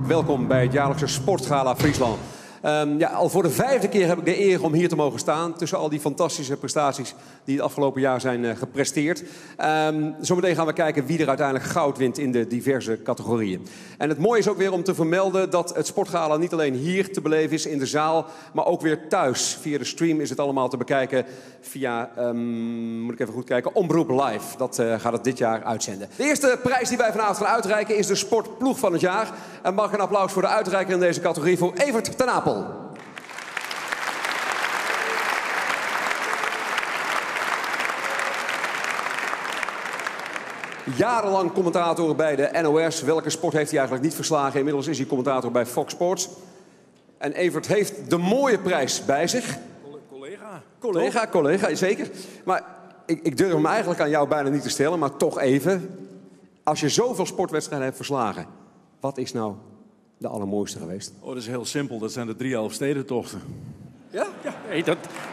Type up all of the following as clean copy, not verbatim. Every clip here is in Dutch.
Welkom bij het jaarlijkse Sportgala Friesland. Al voor de 5e keer heb ik de eer om hier te mogen staan. Tussen al die fantastische prestaties die het afgelopen jaar zijn gepresteerd. Zometeen gaan we kijken wie er uiteindelijk goud wint in de diverse categorieën. En het mooie is ook weer om te vermelden dat het Sportgala niet alleen hier te beleven is in de zaal. Maar ook weer thuis. Via de stream is het allemaal te bekijken via, moet ik even goed kijken, Omroep Live. Dat gaat het dit jaar uitzenden. De eerste prijs die wij vanavond gaan uitreiken is de Sportploeg van het jaar. En mag een applaus voor de uitreiker in deze categorie voor Evert ten Apel. Jarenlang commentator bij de NOS. Welke sport heeft hij eigenlijk niet verslagen? Inmiddels is hij commentator bij Fox Sports. En Evert heeft de mooie prijs bij zich. Collega, zeker. Maar ik durf hem eigenlijk aan jou bijna niet te stellen, maar toch even. Als je zoveel sportwedstrijden hebt verslagen, wat is nou de allermooiste geweest? Oh, dat is heel simpel. Dat zijn de 3 Elfstedentochten. Ja? Ja,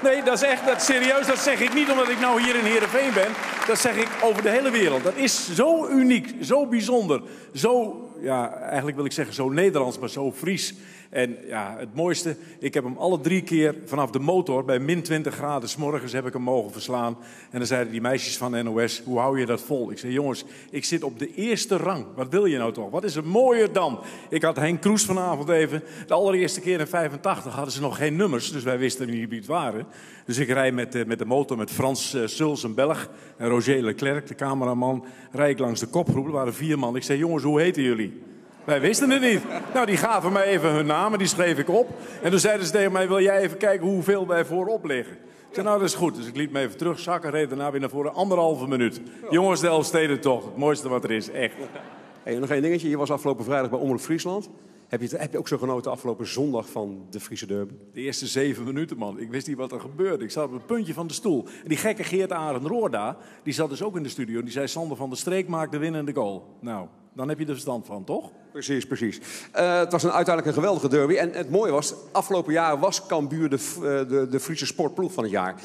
nee, dat is echt serieus. Dat zeg ik niet omdat ik nou hier in Heerenveen ben. Dat zeg ik over de hele wereld. Dat is zo uniek, zo bijzonder. Zo, ja, eigenlijk wil ik zeggen zo Nederlands, maar zo Fries. En ja, het mooiste, ik heb hem alle 3 keer vanaf de motor bij min 20 graden 's morgens heb ik hem mogen verslaan. En dan zeiden die meisjes van NOS, hoe hou je dat vol? Ik zei, jongens, ik zit op de eerste rang. Wat wil je nou toch? Wat is er mooier dan? Ik had Henk Kroes vanavond even. De allereerste keer in 85 hadden ze nog geen nummers, dus wij wisten niet wie het waren. Dus ik rijd met de motor met Frans Suls, een Belg, en Roger Leclerc, de cameraman, rijd ik langs de kopgroep. Er waren 4 man. Ik zei, jongens, hoe heten jullie? Wij wisten het niet. Nou, die gaven mij even hun namen, die schreef ik op. En toen zeiden ze tegen mij, wil jij even kijken hoeveel wij voorop liggen? Ik zei, nou, dat is goed. Dus ik liet me even terugzakken, reed daarna weer naar voren, 1,5 minuut. Jongens, de Elfstedentocht, het mooiste wat er is, echt. Hey, nog één dingetje, je was afgelopen vrijdag bij Omroep Friesland. Heb je ook zo genoten afgelopen zondag van de Friese derby? De eerste 7 minuten, man. Ik wist niet wat er gebeurde. Ik zat op het puntje van de stoel. En die gekke Geert Arend Roorda, die zat dus ook in de studio. Die zei, Sander van der Streek maakt de winnende goal. Nou, dan heb je er verstand van, toch? Precies. Het was uiteindelijk een geweldige derby. En het mooie was, afgelopen jaar was Cambuur de Friese sportploeg van het jaar.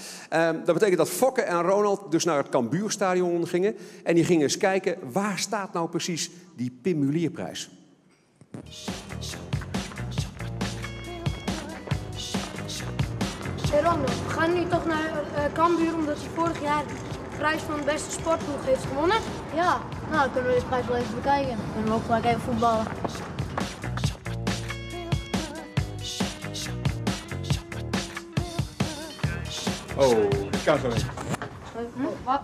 Dat betekent dat Fokke en Ronald dus naar het Cambuurstadion gingen. En die gingen eens kijken, waar staat nou precies die Pim Mulierprijs? Hey Ronald, we gaan nu toch naar Cambuur omdat hij vorig jaar de prijs van de beste sportploeg heeft gewonnen. Ja, nou dan kunnen we deze prijs wel even bekijken. Dan kunnen we ook gelijk even voetballen. Oh, dat kan zo niet. Wat?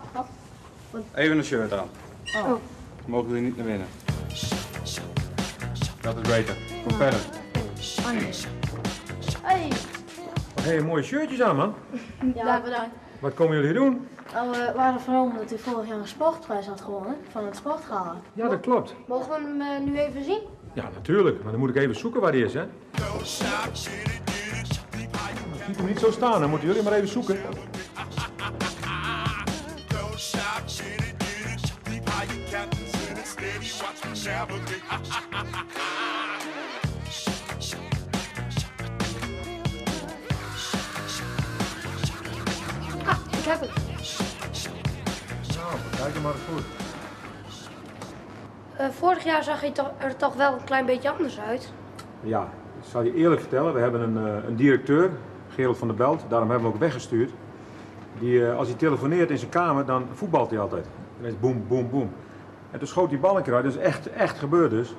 Even een shirt aan. Oh. We mogen jullie niet naar binnen. Dat is beter. Kom verder. Oh nee. Hey. Wat heb je mooie shirtjes aan, man. Ja, bedankt. Wat komen jullie doen? Nou, we waren vernomen dat u vorig jaar een sportprijs had gewonnen van het Sportgala. Ja, dat klopt. Mogen we hem nu even zien? Ja, natuurlijk. Maar dan moet ik even zoeken waar die is, hè. Ik ziet hem niet zo staan, dan moeten jullie maar even zoeken. Ik heb het. Nou, kijk er maar eens goed. Vorig jaar zag hij er toch wel een klein beetje anders uit. Ja, ik zal je eerlijk vertellen. We hebben een directeur, Gerald van der Belt. Daarom hebben we hem ook weggestuurd. Die, als hij telefoneert in zijn kamer, dan voetbalt hij altijd. En dan is boem, boem, boem. En toen schoot die bal een keer uit. Dat is echt gebeurd dus.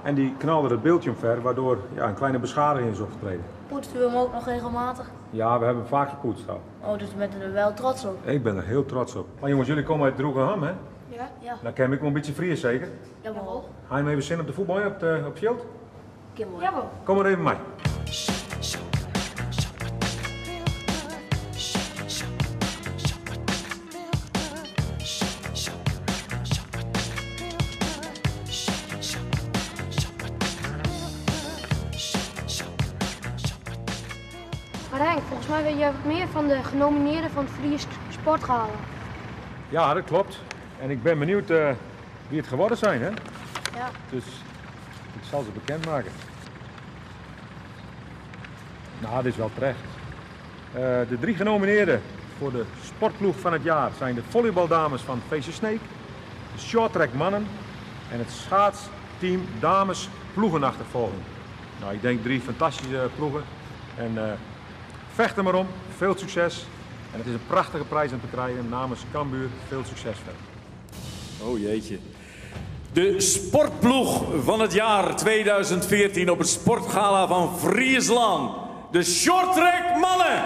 En die knalde het beeldje omver, waardoor een kleine beschadiging is opgetreden. Poetst u hem ook nog regelmatig? Ja, we hebben hem vaak gepoetst al. Oh, dus u bent er wel trots op? Ik ben er heel trots op. Maar jongens, jullie komen uit Droegerham, hè? Ja. Dan ken ik wel een beetje vrije zeker? Jawel. Ga je hem even zin op de voetbal op het veld? Kimmel. Jawel. Kom maar even mee. Maar Henk, volgens mij weet jij wat meer van de genomineerden van het Fries Sportgala. Ja, dat klopt. En ik ben benieuwd wie het geworden zijn, hè? Ja. Dus ik zal ze bekendmaken. Nou, dit is wel terecht. De 3 genomineerden voor de sportploeg van het jaar zijn de volleybaldames van VC Sneek, de shorttrack mannen en het schaatsteam dames ploegenachtervolging. Nou, ik denk 3 fantastische ploegen. En vecht er maar om, veel succes. En het is een prachtige prijs om te krijgen namens Cambuur. Veel succes verder. Oh jeetje. De sportploeg van het jaar 2014 op het Sportgala van Friesland. De shorttrack mannen.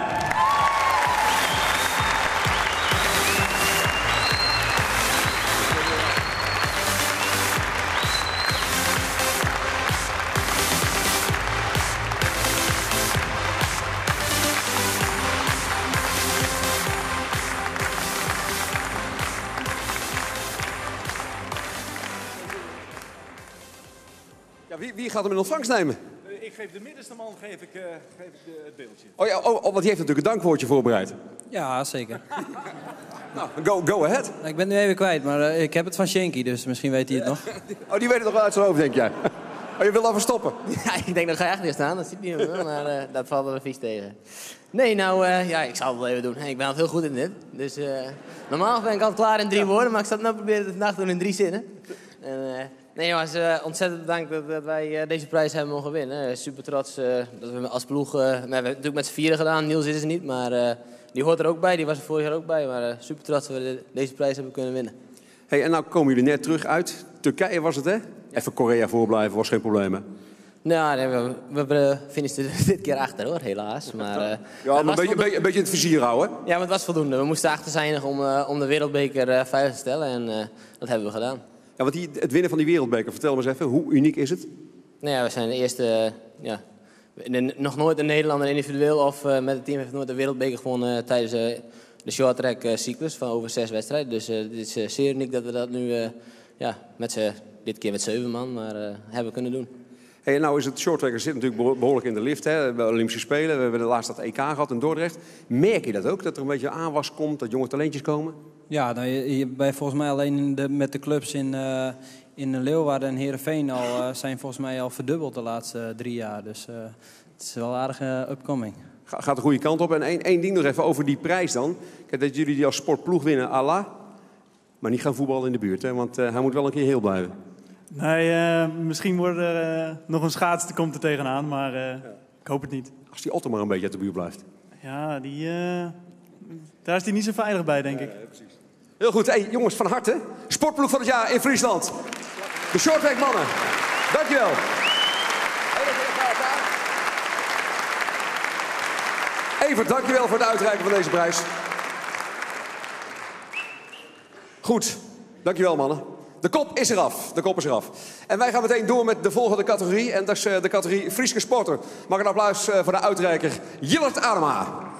Ja, wie gaat hem in ontvangst nemen? Ik geef de middenste man het beeldje. Oh ja, want die heeft natuurlijk een dankwoordje voorbereid. Ja, zeker. Nou, go ahead. Ik ben het nu even kwijt, maar ik heb het van Shanky, dus misschien weet hij het nog. Oh, die weet het nog wel uit zijn hoofd, denk jij? Oh, je wil al verstoppen? Ja, ik denk dat ga je echt niet staan, dat ziet niet meer, maar dat valt er vies tegen. Nee, nou, ja, ik zal het wel even doen. Ik ben altijd heel goed in dit. Dus normaal ben ik altijd klaar in 3 woorden, maar ik zal het nou proberen het vandaag doen in 3 zinnen. Nee jongens, ontzettend bedankt dat wij deze prijs hebben mogen winnen. Super trots dat we als ploeg, we hebben het natuurlijk met z'n 4 gedaan. Niels is er niet, maar die hoort er ook bij. Die was er vorig jaar ook bij, maar super trots dat we deze prijs hebben kunnen winnen. Hey, en nou komen jullie net terug uit Turkije, was het hè? Even Korea voorblijven, was geen probleem hè? Nou, nee, we finishten dit keer achter hoor, helaas. Maar, ja, maar een beetje in het vizier houden. Ja, maar het was voldoende. We moesten achter zijn om de wereldbeker veilig te stellen en dat hebben we gedaan. Ja, want het winnen van die wereldbeker, vertel me eens even, hoe uniek is het? Nou ja, we zijn de eerste, nog nooit een Nederlander individueel of met het team heeft nooit de wereldbeker gewonnen tijdens de shorttrack cyclus van over 6 wedstrijden. Dus het is zeer uniek dat we dat nu dit keer met 7 man hebben kunnen doen. Hey, nou is het shorttracker zit natuurlijk behoorlijk in de lift. Hè? We hebben Olympische Spelen, we hebben de laatste EK gehad in Dordrecht. Merk je dat ook, dat er een beetje aanwas komt, dat jonge talentjes komen? Ja, nou, je bent volgens mij alleen met de clubs in Leeuwarden en Heerenveen zijn volgens mij al verdubbeld de laatste 3 jaar. Dus het is wel aardig upcoming. Gaat de goede kant op. En één ding nog even over die prijs dan. Kijk, dat jullie die als sportploeg winnen, Allah. Maar niet gaan voetballen in de buurt, hè? Want hij moet wel een keer heel blijven. Nee, misschien wordt er nog een schaats komt er tegenaan, maar ik hoop het niet. Als die Otto maar een beetje uit de buurt blijft. Ja, daar is hij niet zo veilig bij, denk ik. Precies. Heel goed. Hey, jongens, van harte. Sportploeg van het jaar in Friesland. De shorttrack mannen. Dankjewel. Evert, dankjewel voor het uitreiken van deze prijs. Goed. Dankjewel, mannen. De kop is eraf. En wij gaan meteen door met de volgende categorie. En dat is de categorie Frieske Sporter. Mag een applaus voor de uitreiker Jillert Adema.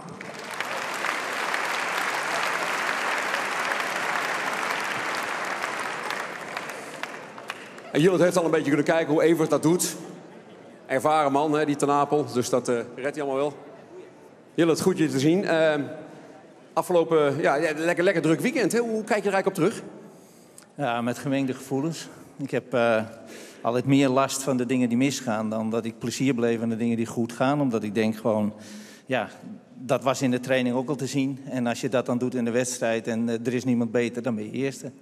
En Jillert heeft al een beetje kunnen kijken hoe Evert dat doet. Ervaren man, hè, die Ten Apel. Dus dat redt hij allemaal wel. Jillert, goed je te zien. Afgelopen, lekker druk weekend. Hè? Hoe kijk je er eigenlijk op terug? Ja, met gemengde gevoelens. Ik heb altijd meer last van de dingen die misgaan dan dat ik plezier beleef aan de dingen die goed gaan. Omdat ik denk gewoon, ja, dat was in de training ook al te zien. En als je dat dan doet in de wedstrijd en er is niemand beter, dan ben je eerste.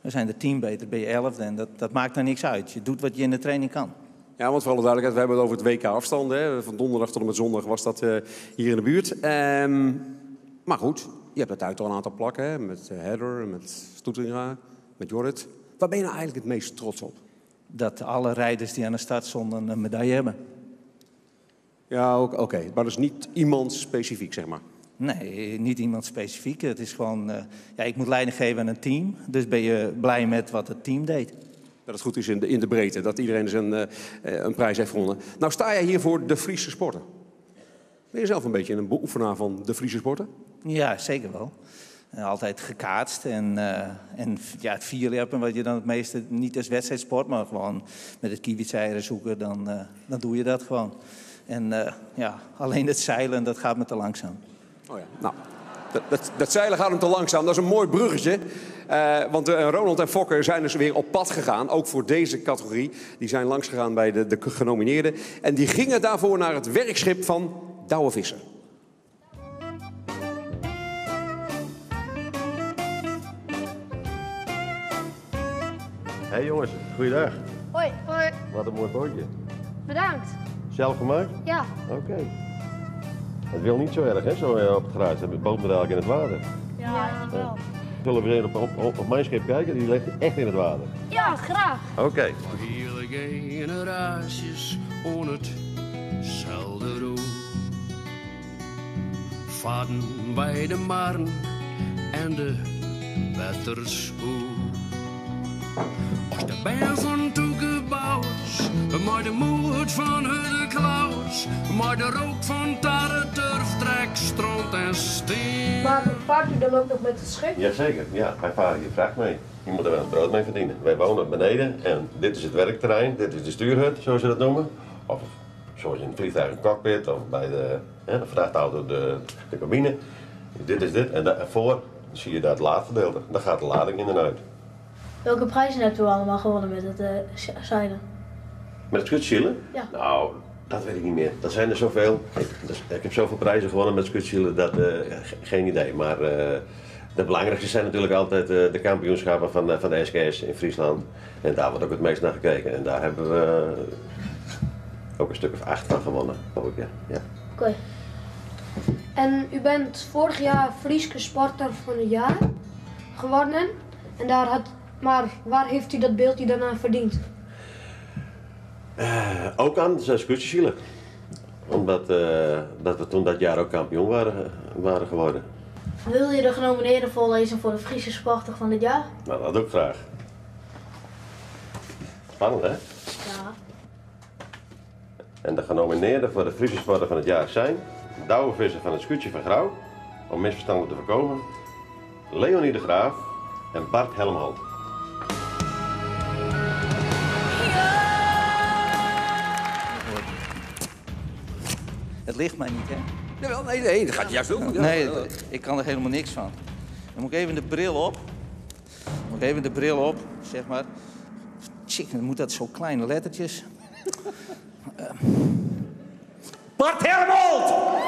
We zijn de team beter, ben je 11e en dat maakt dan niks uit. Je doet wat je in de training kan. Ja, want voor alle duidelijkheid, we hebben het over het WK afstand. Hè. Van donderdag tot en met zondag was dat hier in de buurt. Maar goed, je hebt het uit al een aantal plakken. Hè, met Heather, met Stoeteringa, met Jorrit. Waar ben je nou eigenlijk het meest trots op? Dat alle rijders die aan de start stonden een medaille hebben. Ja, oké. Maar dat is niet iemand specifiek, zeg maar. Nee, niet iemand specifiek. Het is gewoon, ik moet leiding geven aan een team. Dus ben je blij met wat het team deed. Dat het goed is in de breedte, dat iedereen dus een prijs heeft gewonnen. Nou sta jij hier voor de Friese sporten. Ben je zelf een beetje een beoefenaar van de Friese sporten? Ja, zeker wel. Altijd gekaatst en het vierleppen, wat je dan het meeste niet als wedstrijdsport, maar gewoon met het kiewitseieren zoeken, dan doe je dat gewoon. En alleen het zeilen, dat gaat me te langzaam. Oh ja, nou, dat zeilen gaat hem te langzaam. Dat is een mooi bruggetje. Want Ronald en Fokker zijn dus weer op pad gegaan, ook voor deze categorie. Die zijn langs gegaan bij de genomineerden. En die gingen daarvoor naar het werkschip van Douwe Visser. Hey jongens, goeiedag. Hoi. Hoi. Wat een mooi bootje. Bedankt. Zelf gemaakt? Ja. Oké. Het wil niet zo erg, hè, zo op het gras. Het boot me eigenlijk in het water. Ja, eigenlijk wel. Zullen we weer op mijn schip kijken? Die ligt echt in het water. Ja, graag. Oké. Hele generaties on hetzelfde roer. Vaden bij de Marne en de Wetterspoel. Als de band van toegebouwers, maar de moed van Hudde Klaus, maar de rook van Tarre Turf trekt strand en steen. Maar vaart u dan ook nog met het schip? Jazeker, ja. Wij varen hier vracht mee. Je moet er wel het brood mee verdienen. Wij wonen beneden en dit is het werkterrein, dit is de stuurhut, zoals ze dat noemen. Of zoals in het vliegtuig een cockpit of bij de vrachtauto de cabine. Dit is dit en daarvoor zie je daar het laadgedeelte. Daar gaat de lading in en uit. Welke prijzen hebt u allemaal gewonnen met het zeilen? Met het skutschielen? Ja. Nou, dat weet ik niet meer. Dat zijn er zoveel. Ik heb zoveel prijzen gewonnen met skutschielen, dat geen idee. Maar de belangrijkste zijn natuurlijk altijd de kampioenschappen van de SKS in Friesland. En daar wordt ook het meest naar gekeken. En daar hebben we ook een stuk of 8 van gewonnen. Ja. Oké. En u bent vorig jaar Frieske Sporter van het jaar geworden. En maar waar heeft u dat beeldje dan aan verdiend? Ook aan de skutschielen. Omdat dat we toen dat jaar ook kampioen waren geworden. Wil je de genomineerden voorlezen voor de Friese Sporter van het jaar? Nou, dat doe ik graag. Spannend, hè? Ja. En de genomineerden voor de Friese Sporter van het jaar zijn Douwe Visser van het Schuurtje van Grauw, om misverstanden te voorkomen, Leonie de Graaf en Bart Helmholt. Het ligt mij niet, hè? Jawel, nee, dat gaat juist heel goed. Nee, ik kan er helemaal niks van. Dan moet ik even de bril op. Zeg maar. Tjik, dan moet dat zo kleine lettertjes. Bart Helmholt!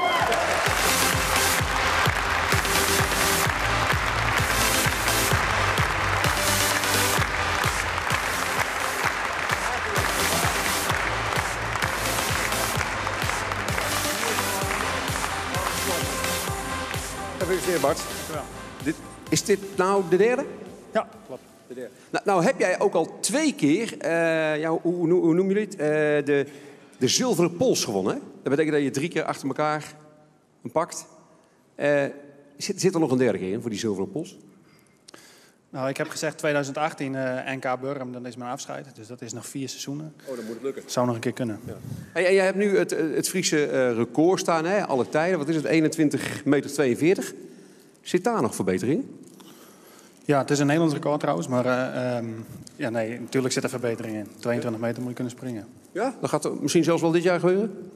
Gefeliciteerd, Bart. Ja. Is dit nou de derde? Ja, klopt. De derde. Nou heb jij ook al 2 keer, hoe noem je dit? De zilveren pols gewonnen. Hè? Dat betekent dat je 3 keer achter elkaar een pakt. Zit er nog een derde keer in voor die zilveren pols? Nou, ik heb gezegd 2018 NK Burgum, dan is mijn afscheid. Dus dat is nog 4 seizoenen. Oh, dan moet het lukken. Zou nog een keer kunnen. Ja. Hey, en jij hebt nu het Friese record staan, hè? Alle tijden. Wat is het? 21,42 meter. Zit daar nog verbetering? Ja, het is een Nederlands record trouwens. Maar nee, natuurlijk zit er verbetering in. 22 meter moet je kunnen springen. Ja, dat gaat misschien zelfs wel dit jaar gebeuren?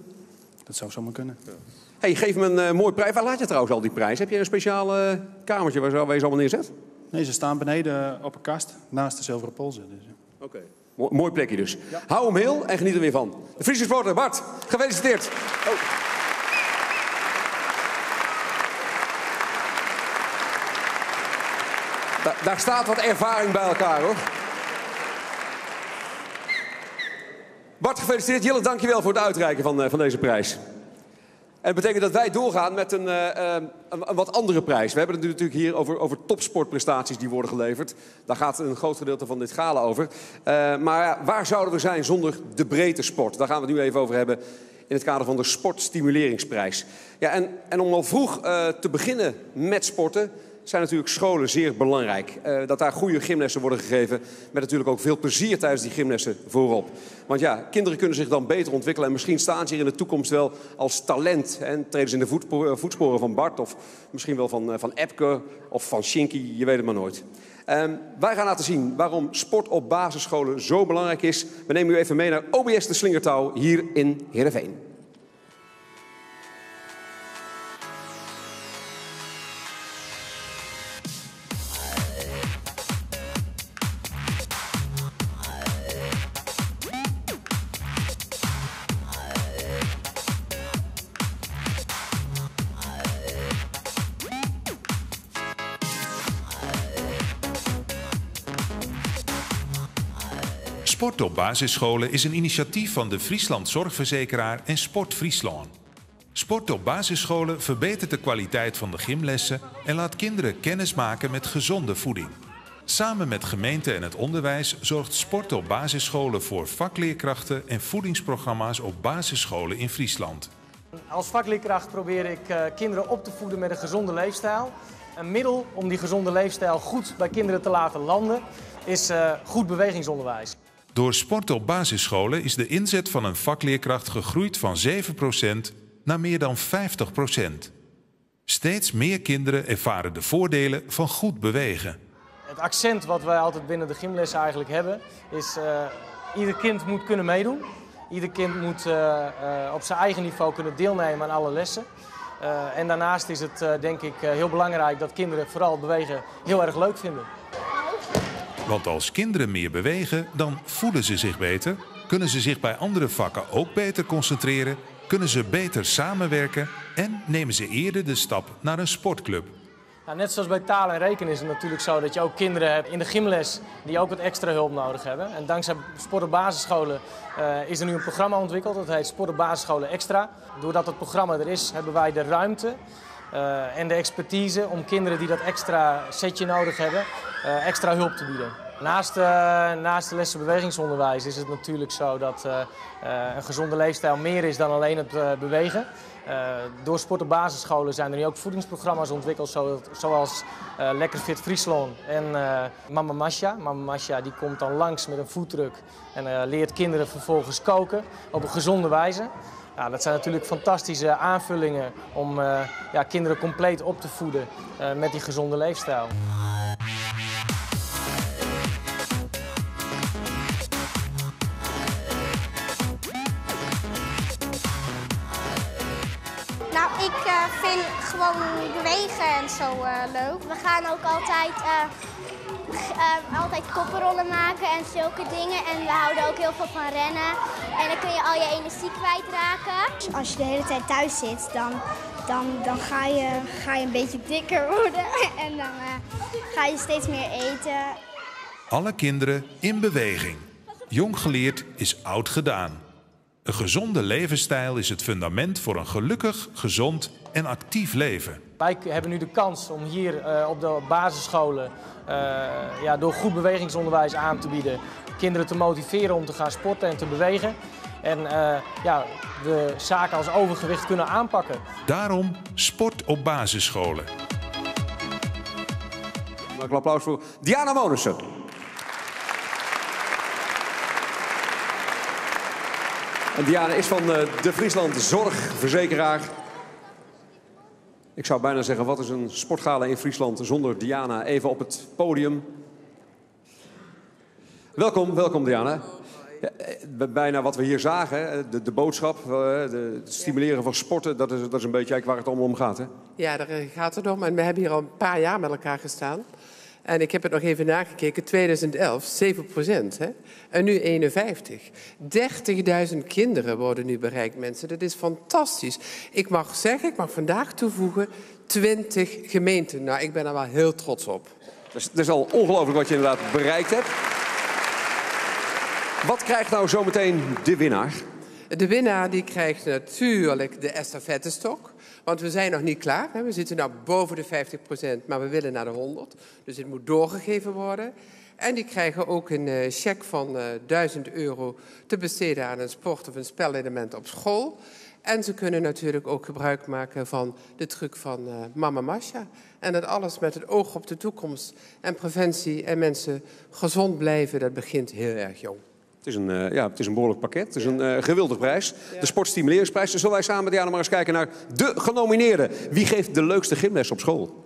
Dat zou zomaar kunnen. Ja. Hey, geef me een mooi prijs. Waar laat je trouwens al die prijs? Heb je een speciaal kamertje waar je ze allemaal neerzet? Nee, ze staan beneden op een kast naast de zilveren polsen. Dus. Oké. Mooi plekje dus. Ja. Hou hem heel en geniet er weer van. De Friese Sporter, Bart, gefeliciteerd. Oh. Daar staat wat ervaring bij elkaar, hoor. Bart, gefeliciteerd. Jelle, dankjewel voor het uitreiken van deze prijs. En dat betekent dat wij doorgaan met een wat andere prijs. We hebben het natuurlijk hier over topsportprestaties die worden geleverd. Daar gaat een groot gedeelte van dit gala over. Maar waar zouden we zijn zonder de breedte sport? Daar gaan we het nu even over hebben in het kader van de Sportstimuleringsprijs. Ja, en om al vroeg te beginnen met sporten zijn natuurlijk scholen zeer belangrijk. Dat daar goede gymlessen worden gegeven met natuurlijk ook veel plezier tijdens die gymlessen voorop. Want ja, kinderen kunnen zich dan beter ontwikkelen en misschien staan ze hier in de toekomst wel als talent. En treden ze in de voetsporen van Bart of misschien wel van Epke of van Shinky, je weet het maar nooit. Wij gaan laten zien waarom sport op basisscholen zo belangrijk is. We nemen u even mee naar OBS de Slingertouw hier in Heerenveen. Sport op basisscholen is een initiatief van de Friesland Zorgverzekeraar en Sport Friesland. Sport op basisscholen verbetert de kwaliteit van de gymlessen en laat kinderen kennis maken met gezonde voeding. Samen met gemeente en het onderwijs zorgt Sport op basisscholen voor vakleerkrachten en voedingsprogramma's op basisscholen in Friesland. Als vakleerkracht probeer ik kinderen op te voeden met een gezonde leefstijl. Een middel om die gezonde leefstijl goed bij kinderen te laten landen is goed bewegingsonderwijs. Door Sport op basisscholen is de inzet van een vakleerkracht gegroeid van 7% naar meer dan 50%. Steeds meer kinderen ervaren de voordelen van goed bewegen. Het accent wat wij altijd binnen de gymlessen eigenlijk hebben is ieder kind moet kunnen meedoen. Ieder kind moet op zijn eigen niveau kunnen deelnemen aan alle lessen. En daarnaast is het denk ik heel belangrijk dat kinderen vooral bewegen heel erg leuk vinden. Want als kinderen meer bewegen, dan voelen ze zich beter, kunnen ze zich bij andere vakken ook beter concentreren, kunnen ze beter samenwerken en nemen ze eerder de stap naar een sportclub. Nou, net zoals bij taal en rekenen is het natuurlijk zo dat je ook kinderen hebt in de gymles die ook wat extra hulp nodig hebben. En dankzij Sport op basisscholen is er nu een programma ontwikkeld, dat heet Sport op basisscholen extra. Doordat het programma er is, hebben wij de ruimte en de expertise om kinderen die dat extra setje nodig hebben, extra hulp te bieden. Naast de lessen bewegingsonderwijs is het natuurlijk zo dat een gezonde leefstijl meer is dan alleen het bewegen. Door Sport op basisscholen zijn er nu ook voedingsprogramma's ontwikkeld, zoals Lekker Fit Friesland en Mama Masha. Mama Masha die komt dan langs met een foodtruck en leert kinderen vervolgens koken op een gezonde wijze. Nou, dat zijn natuurlijk fantastische aanvullingen om kinderen compleet op te voeden met die gezonde leefstijl. Nou, ik vind gewoon bewegen en zo leuk. We gaan ook altijd koppenrollen maken en zulke dingen. En we houden ook heel veel van rennen. En dan kun je al je energie kwijtraken. Als je de hele tijd thuis zit, dan ga je een beetje dikker worden. En dan ga je steeds meer eten. Alle kinderen in beweging. Jong geleerd is oud gedaan. Een gezonde levensstijl is het fundament voor een gelukkig, gezond en actief leven. Wij hebben nu de kans om hier op de basisscholen door goed bewegingsonderwijs aan te bieden, kinderen te motiveren om te gaan sporten en te bewegen. En de zaken als overgewicht kunnen aanpakken. Daarom Sport op basisscholen. Maak een applaus voor Diana Monussen. En Diana is van de Friesland Zorgverzekeraar. Ik zou bijna zeggen, wat is een sportgala in Friesland zonder Diana? Even op het podium. Welkom Diana. Ja, bijna wat we hier zagen, de boodschap, het stimuleren van sporten, dat is een beetje waar het allemaal om gaat. Hè? Ja, daar gaat het om. En we hebben hier al een paar jaar met elkaar gestaan. En ik heb het nog even nagekeken, 2011, 7%. Hè? En nu 51. 30.000 kinderen worden nu bereikt, mensen. Dat is fantastisch. Ik mag vandaag toevoegen, 20 gemeenten. Nou, ik ben er wel heel trots op. Dat is al ongelooflijk wat je inderdaad bereikt hebt. Wat krijgt nou zometeen de winnaar? De winnaar die krijgt natuurlijk de estafettestok. Want we zijn nog niet klaar. Hè. We zitten nu boven de 50%, maar we willen naar de 100. Dus het moet doorgegeven worden. En die krijgen ook een cheque van €1000 te besteden aan een sport- of een spelelement op school. En ze kunnen natuurlijk ook gebruik maken van de truc van Mama Masha. En dat alles met het oog op de toekomst en preventie en mensen gezond blijven, dat begint heel erg jong. Het is een behoorlijk pakket. Het is een gewilde prijs. Ja. De Sportstimuleringsprijs. Dus zullen wij samen met Diana maar eens kijken naar de genomineerden. Wie geeft de leukste gymles op school?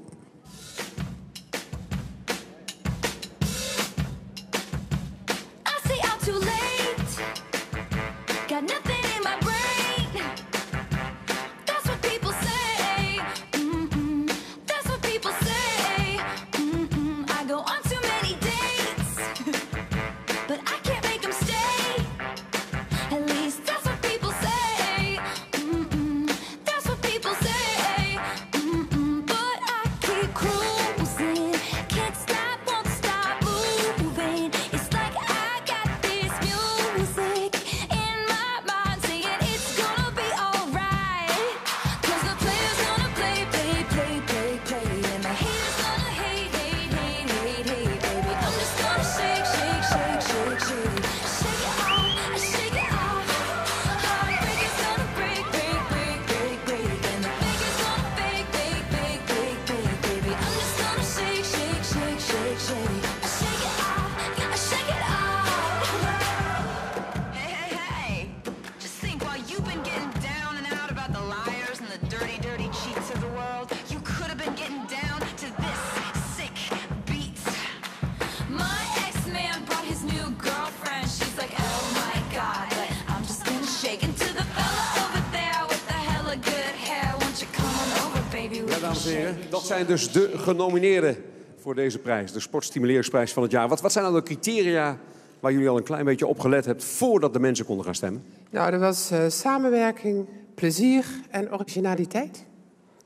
en heren. Dat zijn dus de genomineerden voor deze prijs. De Sportstimuleringsprijs van het jaar. Wat zijn nou de criteria waar jullie al een klein beetje op gelet hebt voordat de mensen konden gaan stemmen? Nou, er was samenwerking, plezier en originaliteit.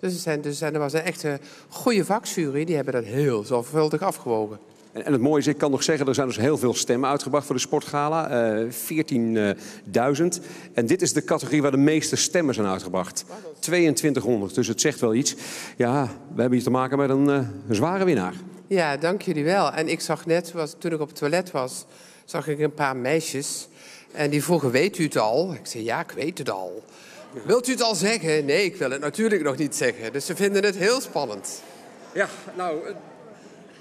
Dus er was een echte goede vakjury. Die hebben dat heel zorgvuldig afgewogen. En het mooie is, ik kan nog zeggen, er zijn dus heel veel stemmen uitgebracht voor de Sportgala. 14.000. En dit is de categorie waar de meeste stemmen zijn uitgebracht. 2200, dus het zegt wel iets. Ja, we hebben hier te maken met een zware winnaar. Ja, dank jullie wel. En ik zag net, toen ik op het toilet was, zag ik een paar meisjes. En die vroegen, weet u het al? Ik zei, ja, ik weet het al. Wilt u het al zeggen? Nee, ik wil het natuurlijk nog niet zeggen. Dus ze vinden het heel spannend. Ja, nou,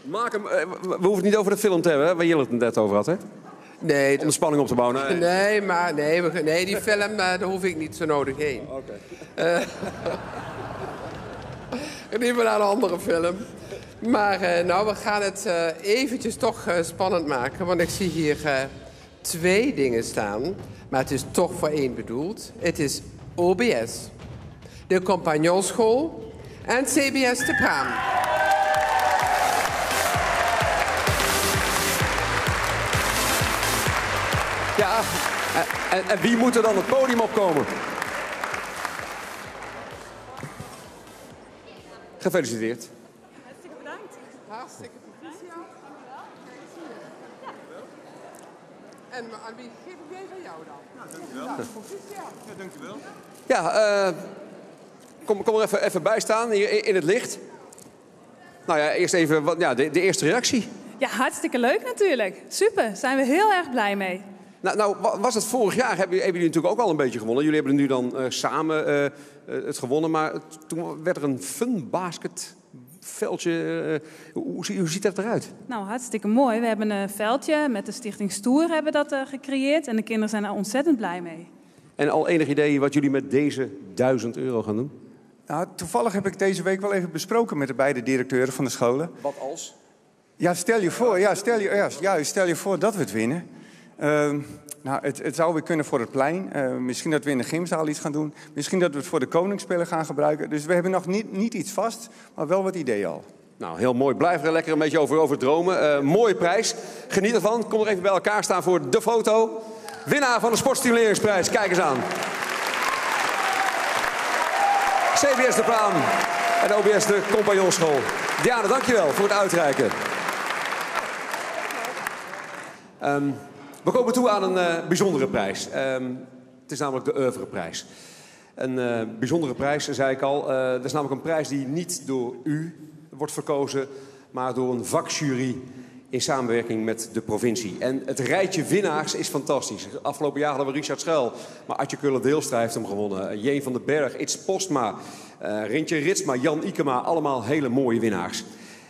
maak hem. We hoeven het niet over de film te hebben, hè, waar Jille het net over had, hè? Nee. Om de spanning op te bouwen. Nee, die film, daar hoef ik niet zo nodig heen. Oké. Liever naar een andere film. Maar we gaan het eventjes toch spannend maken. Want ik zie hier 2 dingen staan. Maar het is toch voor 1 bedoeld. Het is OBS, de Compagnonschool en CBS de Praam. Ja, en wie moet er dan het podium opkomen? Gefeliciteerd. Hartstikke bedankt. Hartstikke proficiat. En aan wie geef ik weer van jou dan? Nou, dankjewel. Proficiat. Ja, dankjewel. Ja, kom er even bij staan, hier in het licht. Nou ja, eerst even de eerste reactie. Ja, hartstikke leuk natuurlijk. Super, zijn we heel erg blij mee. Nou, was het vorig jaar, hebben jullie natuurlijk ook al een beetje gewonnen. Jullie hebben nu dan samen het gewonnen, maar toen werd er een fun basket veldje. Hoe ziet dat eruit? Nou, hartstikke mooi. We hebben een veldje met de Stichting Stoer hebben dat gecreëerd. En de kinderen zijn er ontzettend blij mee. En al enig idee wat jullie met deze €1000 gaan doen? Nou, toevallig heb ik deze week wel even besproken met de beide directeuren van de scholen. Wat als? Ja, stel je voor dat we het winnen. Het zou weer kunnen voor het plein. Misschien dat we in de gymzaal iets gaan doen. Misschien dat we het voor de Koningsspelen gaan gebruiken. Dus we hebben nog niet iets vast, maar wel wat ideeën al. Nou, heel mooi. Blijf er lekker een beetje over dromen. Mooie prijs. Geniet ervan. Kom er even bij elkaar staan voor de foto. Winnaar van de Sportstimuleringsprijs. Kijk eens aan. CBS de Praam en OBS de Compagnonschool. Diana, dankjewel voor het uitreiken. We komen toe aan een bijzondere prijs. Het is namelijk de Oeuvreprijs. Een bijzondere prijs, zei ik al. Dat is namelijk een prijs die niet door u wordt verkozen, maar door een vakjury in samenwerking met de provincie. En het rijtje winnaars is fantastisch. Afgelopen jaar hadden we Richard Schuil, maar Adje Kuller-Deelstra heeft hem gewonnen. Jeen van den Berg, Its Postma, Rintje Ritsma, Jan Ikema, allemaal hele mooie winnaars.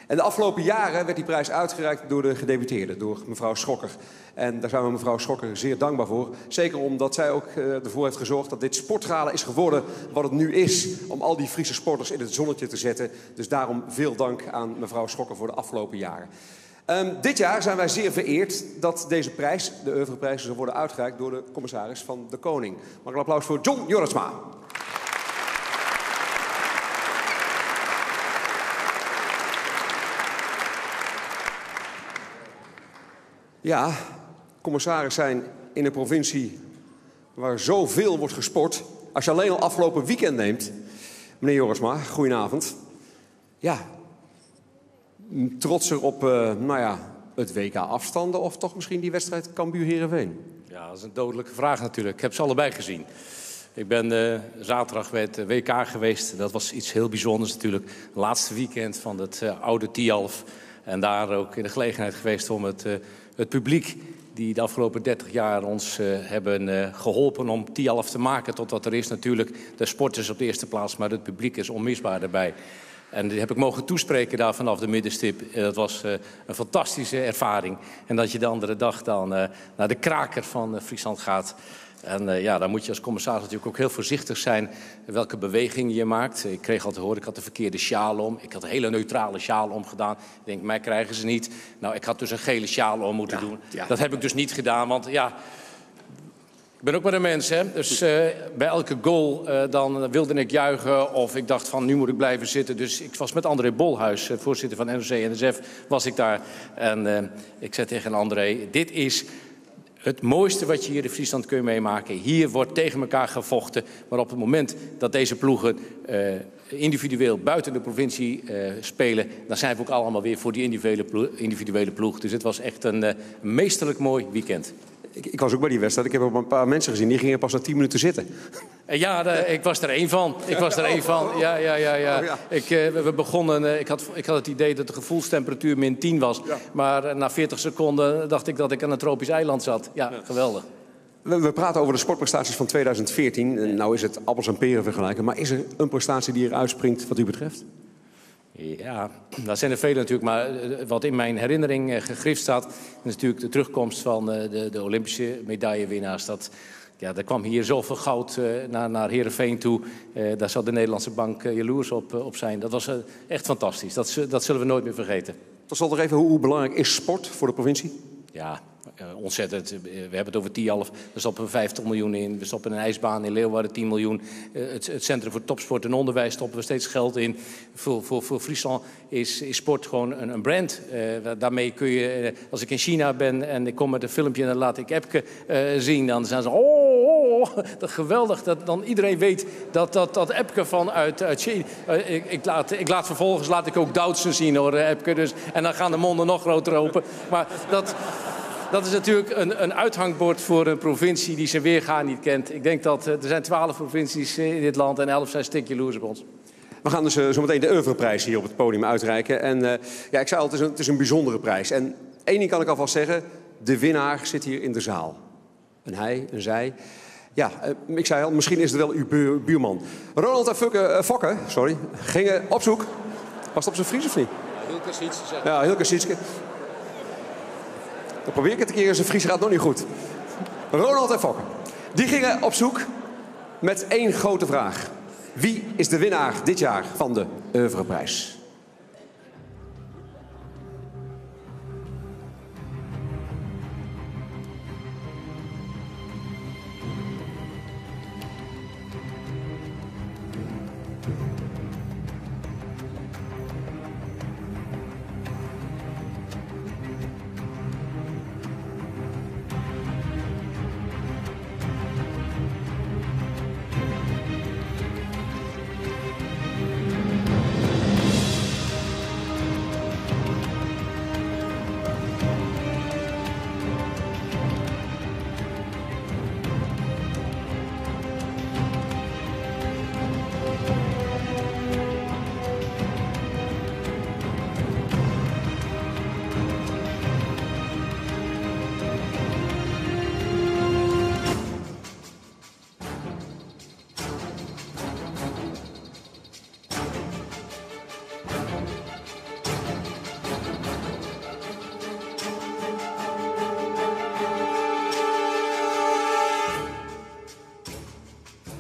En de afgelopen jaren werd die prijs uitgereikt door de gedeputeerde, door mevrouw Schokker. En daar zijn we mevrouw Schokker zeer dankbaar voor. Zeker omdat zij ook ervoor heeft gezorgd dat dit sportgala is geworden wat het nu is. Om al die Friese sporters in het zonnetje te zetten. Dus daarom veel dank aan mevrouw Schokker voor de afgelopen jaren. Dit jaar zijn wij zeer vereerd dat deze prijs, de Oeuvreprijs, zal worden uitgereikt door de commissaris van de Koning. Mag een applaus voor John Jorritsma. Ja, commissaris zijn in een provincie waar zoveel wordt gesport. Als je alleen al afgelopen weekend neemt, meneer Jorritsma, goedenavond. Ja, trotser op het WK afstanden of toch misschien die wedstrijd Cambuur-Heerenveen? Ja, dat is een dodelijke vraag natuurlijk. Ik heb ze allebei gezien. Ik ben zaterdag bij het WK geweest. Dat was iets heel bijzonders natuurlijk. Het laatste weekend van het oude Tialf. En daar ook in de gelegenheid geweest om het publiek die de afgelopen 30 jaar ons hebben geholpen om Tialf te maken tot wat er is. Natuurlijk, de sport is op de eerste plaats, maar het publiek is onmisbaar daarbij. En die heb ik mogen toespreken daar vanaf de middenstip. Dat was een fantastische ervaring. En dat je de andere dag dan naar de kraker van Friesland gaat. En dan moet je als commissaris natuurlijk ook heel voorzichtig zijn welke beweging je maakt. Ik kreeg al te horen, ik had de verkeerde sjaal om. Ik had een hele neutrale sjaal omgedaan. Ik denk, mij krijgen ze niet. Nou, ik had dus een gele sjaal om moeten doen. Ja. Dat heb ik dus niet gedaan, want ja, Ik ben ook maar een mens, hè. Dus bij elke goal dan wilde ik juichen of ik dacht van nu moet ik blijven zitten. Dus ik was met André Bolhuis, voorzitter van NOC-NSF, was ik daar. En ik zei tegen André, dit is het mooiste wat je hier in Friesland kunt meemaken. Hier wordt tegen elkaar gevochten. Maar op het moment dat deze ploegen individueel buiten de provincie spelen, dan zijn we ook allemaal weer voor die individuele ploeg. Dus het was echt een meesterlijk mooi weekend. Ik was ook bij die wedstrijd. Ik heb ook een paar mensen gezien. Die gingen pas na 10 minuten zitten. Ja, ik was er één van. Ja. We begonnen... Ik had het idee dat de gevoelstemperatuur -10 was. Ja. Maar na 40 seconden dacht ik dat ik aan een tropisch eiland zat. Ja, geweldig. We praten over de sportprestaties van 2014. Nou is het appels en peren vergelijken. Maar is er een prestatie die eruit springt wat u betreft? Ja, dat zijn er vele natuurlijk. Maar wat in mijn herinnering gegrift staat, is natuurlijk de terugkomst van de Olympische medaillewinnaars. Er kwam hier zoveel goud naar Heerenveen toe. Daar zal de Nederlandse bank jaloers op zijn. Dat was echt fantastisch. Dat zullen we nooit meer vergeten. Tot slot nog even, hoe belangrijk is sport voor de provincie? Ja, ontzettend. We hebben het over TIALF. Daar stoppen we 50 miljoen in. We stoppen een ijsbaan in Leeuwarden 10 miljoen. Het Centrum voor Topsport en Onderwijs stoppen we steeds geld in. Voor Friesland is sport gewoon een brand. Daarmee kun je, als ik in China ben en ik kom met een filmpje en dan laat ik Epke zien, dan zijn ze dat geweldig. Dat dan iedereen weet dat Epke vanuit China. Ik laat vervolgens ook Doudsen zien hoor, Epke. Dus, en dan gaan de monden nog groter open. Maar dat is natuurlijk een uithangbord voor een provincie die zijn weerga niet kent. Ik denk dat er zijn 12 provincies in dit land en 11 zijn stik jaloers op ons. We gaan dus zometeen de oeuvreprijs hier op het podium uitreiken. En ik zei al, het is een bijzondere prijs. En één ding kan ik alvast zeggen, de winnaar zit hier in de zaal. Een hij, een zij. Ja, ik zei al, misschien is het wel uw buurman. Ronald en Fokke gingen op zoek. Was het op zijn Fries of niet? Hilke Sietske, zeg. Ja, Hilke Sietske. Dan probeer ik het een keer in zijn Fries, gaat nog niet goed. Ronald en Fokke. Die gingen op zoek met één grote vraag. Wie is de winnaar dit jaar van de oeuvreprijs?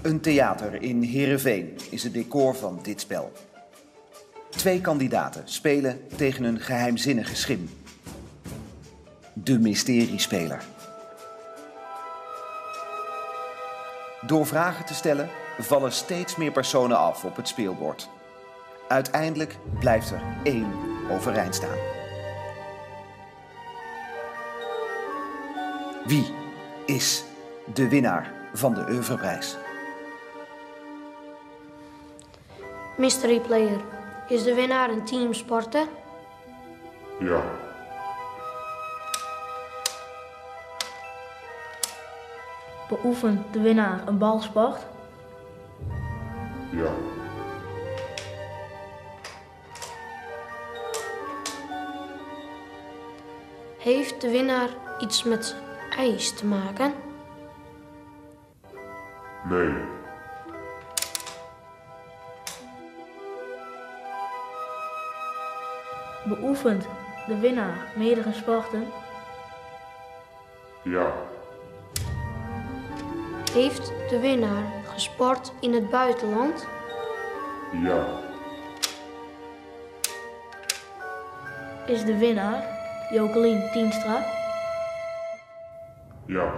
Een theater in Heerenveen is het decor van dit spel. 2 kandidaten spelen tegen een geheimzinnige schim. De mysteriespeler. Door vragen te stellen vallen steeds meer personen af op het speelbord. Uiteindelijk blijft er 1 overeind staan. Wie is de winnaar van de oeuvreprijs? Mystery Player. Is de winnaar een teamsporter? Ja. Beoefent de winnaar een balsport? Ja. Heeft de winnaar iets met ijs te maken? Nee. Beoefent de winnaar meerdere sporten? Ja. Heeft de winnaar gesport in het buitenland? Ja. Is de winnaar Jokelien Tienstra? Ja.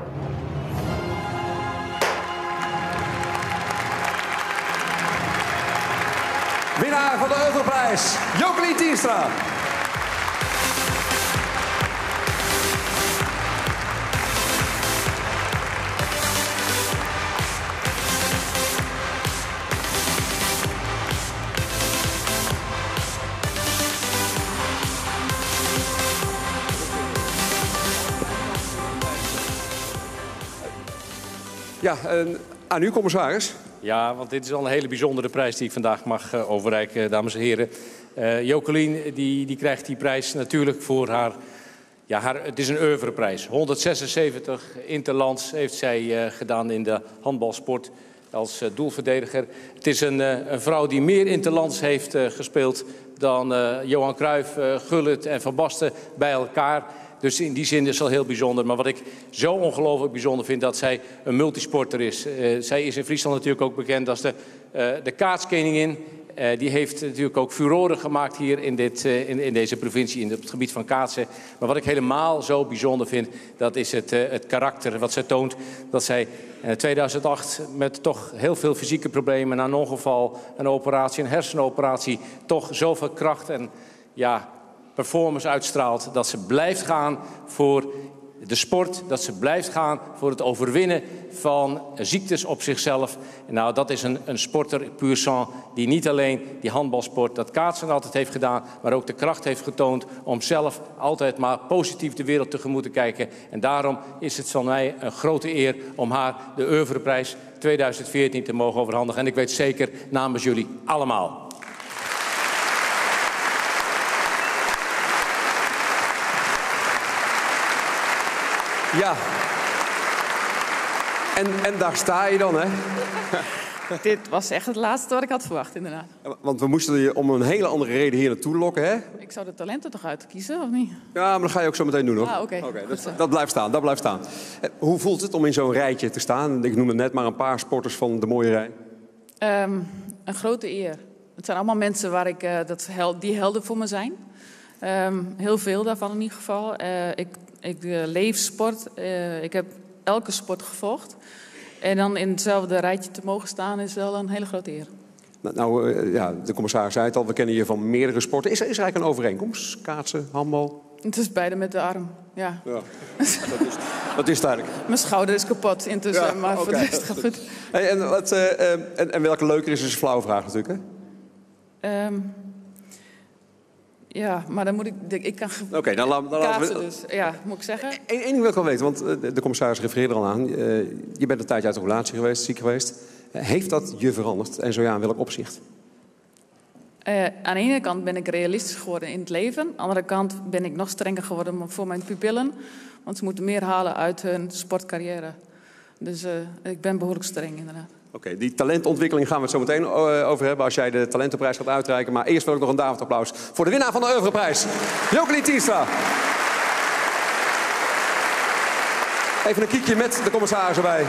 winnaar van de Europrijs, Jokelien Tienstra. Ja, aan u, commissaris. Ja, want dit is al een hele bijzondere prijs die ik vandaag mag overreiken, dames en heren. Jokelien die krijgt die prijs natuurlijk voor haar... Ja, het is een oeuvreprijs. 176 interlands heeft zij gedaan in de handbalsport als doelverdediger. Het is een vrouw die meer interlands heeft gespeeld dan Johan Cruijff, Gullit en Van Basten bij elkaar. Dus in die zin is het al heel bijzonder. Maar wat ik zo ongelooflijk bijzonder vind, dat zij een multisporter is. Zij is in Friesland natuurlijk ook bekend als de kaatskoningin. Die heeft natuurlijk ook furoren gemaakt hier in deze provincie, in het gebied van kaatsen. Maar wat ik helemaal zo bijzonder vind, dat is het karakter wat zij toont. Dat zij in 2008 met toch heel veel fysieke problemen, na een ongeval, een operatie, een hersenoperatie, toch zoveel kracht en performance uitstraalt. Dat ze blijft gaan voor de sport, dat ze blijft gaan voor het overwinnen van ziektes op zichzelf. Nou, dat is een sporter puur sang die niet alleen die handbalsport, dat kaatsen altijd heeft gedaan, maar ook de kracht heeft getoond om zelf altijd maar positief de wereld tegemoet te kijken. En daarom is het van mij een grote eer om haar de Oeuvreprijs 2014 te mogen overhandigen. En ik weet zeker namens jullie allemaal. Ja. En daar sta je dan, hè? Dit was echt het laatste wat ik had verwacht, inderdaad. Want we moesten je om een hele andere reden hier naartoe lokken, hè? Ik zou de talenten toch uitkiezen, of niet? Ja, maar dat ga je ook zo meteen doen, hoor. Ah, oké. Dat blijft staan, dat blijft staan. Hoe voelt het om in zo'n rijtje te staan? Ik noemde net maar een paar sporters van de mooie rij. Een grote eer. Het zijn allemaal mensen waar ik, die helden voor me zijn. Heel veel daarvan in ieder geval. Ik leef sport. Ik heb elke sport gevolgd. En dan in hetzelfde rijtje te mogen staan is wel een hele grote eer. De commissaris zei het al, we kennen je van meerdere sporten. Is er eigenlijk een overeenkomst? Kaatsen, handbal? Het is beide met de arm, ja. Dat is duidelijk. Mijn schouder is kapot intussen, maar voor de rest gaat goed. Hey, en welke leuker is een flauwe vraag natuurlijk, hè? Ja, maar dan moet ik kan dan laten we... dus. Ja, moet ik zeggen. Eén ding wil ik wel weten, want de commissaris refereerde er al aan. Je bent een tijdje uit de relatie geweest, ziek geweest. Heeft dat je veranderd? En zo ja, in welk opzicht? Aan de ene kant ben ik realistisch geworden in het leven. Aan de andere kant ben ik nog strenger geworden voor mijn pupillen. Want ze moeten meer halen uit hun sportcarrière. Dus ik ben behoorlijk streng, inderdaad. Oké, die talentontwikkeling gaan we het zo meteen over hebben als jij de talentenprijs gaat uitreiken. Maar eerst wil ik nog een David applaus voor de winnaar van de Oeuvreprijs, Jokelien Tienstra. Even een kiekje met de commissaris erbij.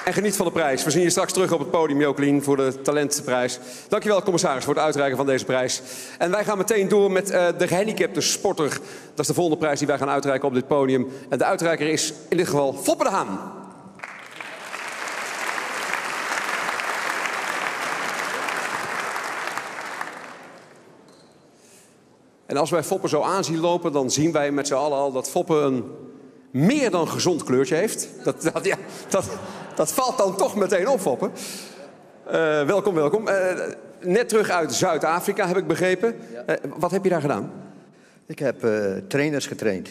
En geniet van de prijs. We zien je straks terug op het podium, Jokelien, voor de talentenprijs. Dankjewel, commissaris, voor het uitreiken van deze prijs. En wij gaan meteen door met de gehandicapte sporter. Dat is de volgende prijs die wij gaan uitreiken op dit podium. En de uitreiker is in dit geval Foppe de Haan. En als wij Foppe zo aan zien lopen, dan zien wij met z'n allen al dat Foppe een meer dan gezond kleurtje heeft. Dat valt dan toch meteen op, Foppe. Welkom. Net terug uit Zuid-Afrika, heb ik begrepen. Ja. Wat heb je daar gedaan? Ik heb trainers getraind.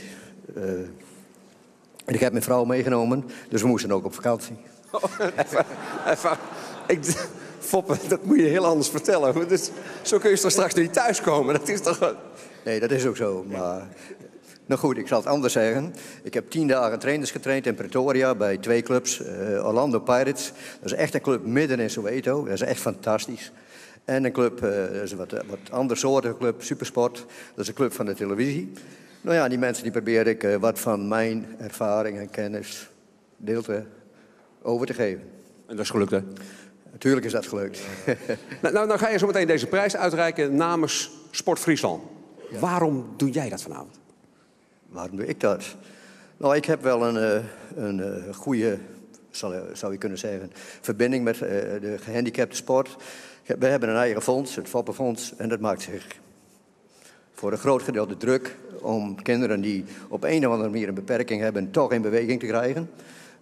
En ik heb mijn vrouw meegenomen, dus we moesten ook op vakantie. Even. Foppe, dat moet je heel anders vertellen. Dus, zo kun je toch straks niet thuiskomen? Dat is toch... Nee, dat is ook zo, maar... Nou goed, ik zal het anders zeggen. Ik heb 10 dagen trainers getraind in Pretoria bij 2 clubs. Orlando Pirates, dat is echt een club midden in Soweto. Dat is echt fantastisch. En een club, dat is een wat andersoortige club, Supersport. Dat is een club van de televisie. Nou ja, die mensen die probeer ik wat van mijn ervaring en kennis over te geven. En dat is gelukt, hè? Natuurlijk is dat gelukt. Nou ga je zo meteen deze prijs uitreiken namens Sport Friesland. Ja. Waarom doe jij dat vanavond? Waarom doe ik dat? Nou, ik heb wel een goede zou je kunnen zeggen, verbinding met de gehandicapte sport. We hebben een eigen fonds, het Foppenfonds, en dat maakt zich voor een groot gedeelte druk om kinderen die op een of andere manier een beperking hebben, toch in beweging te krijgen.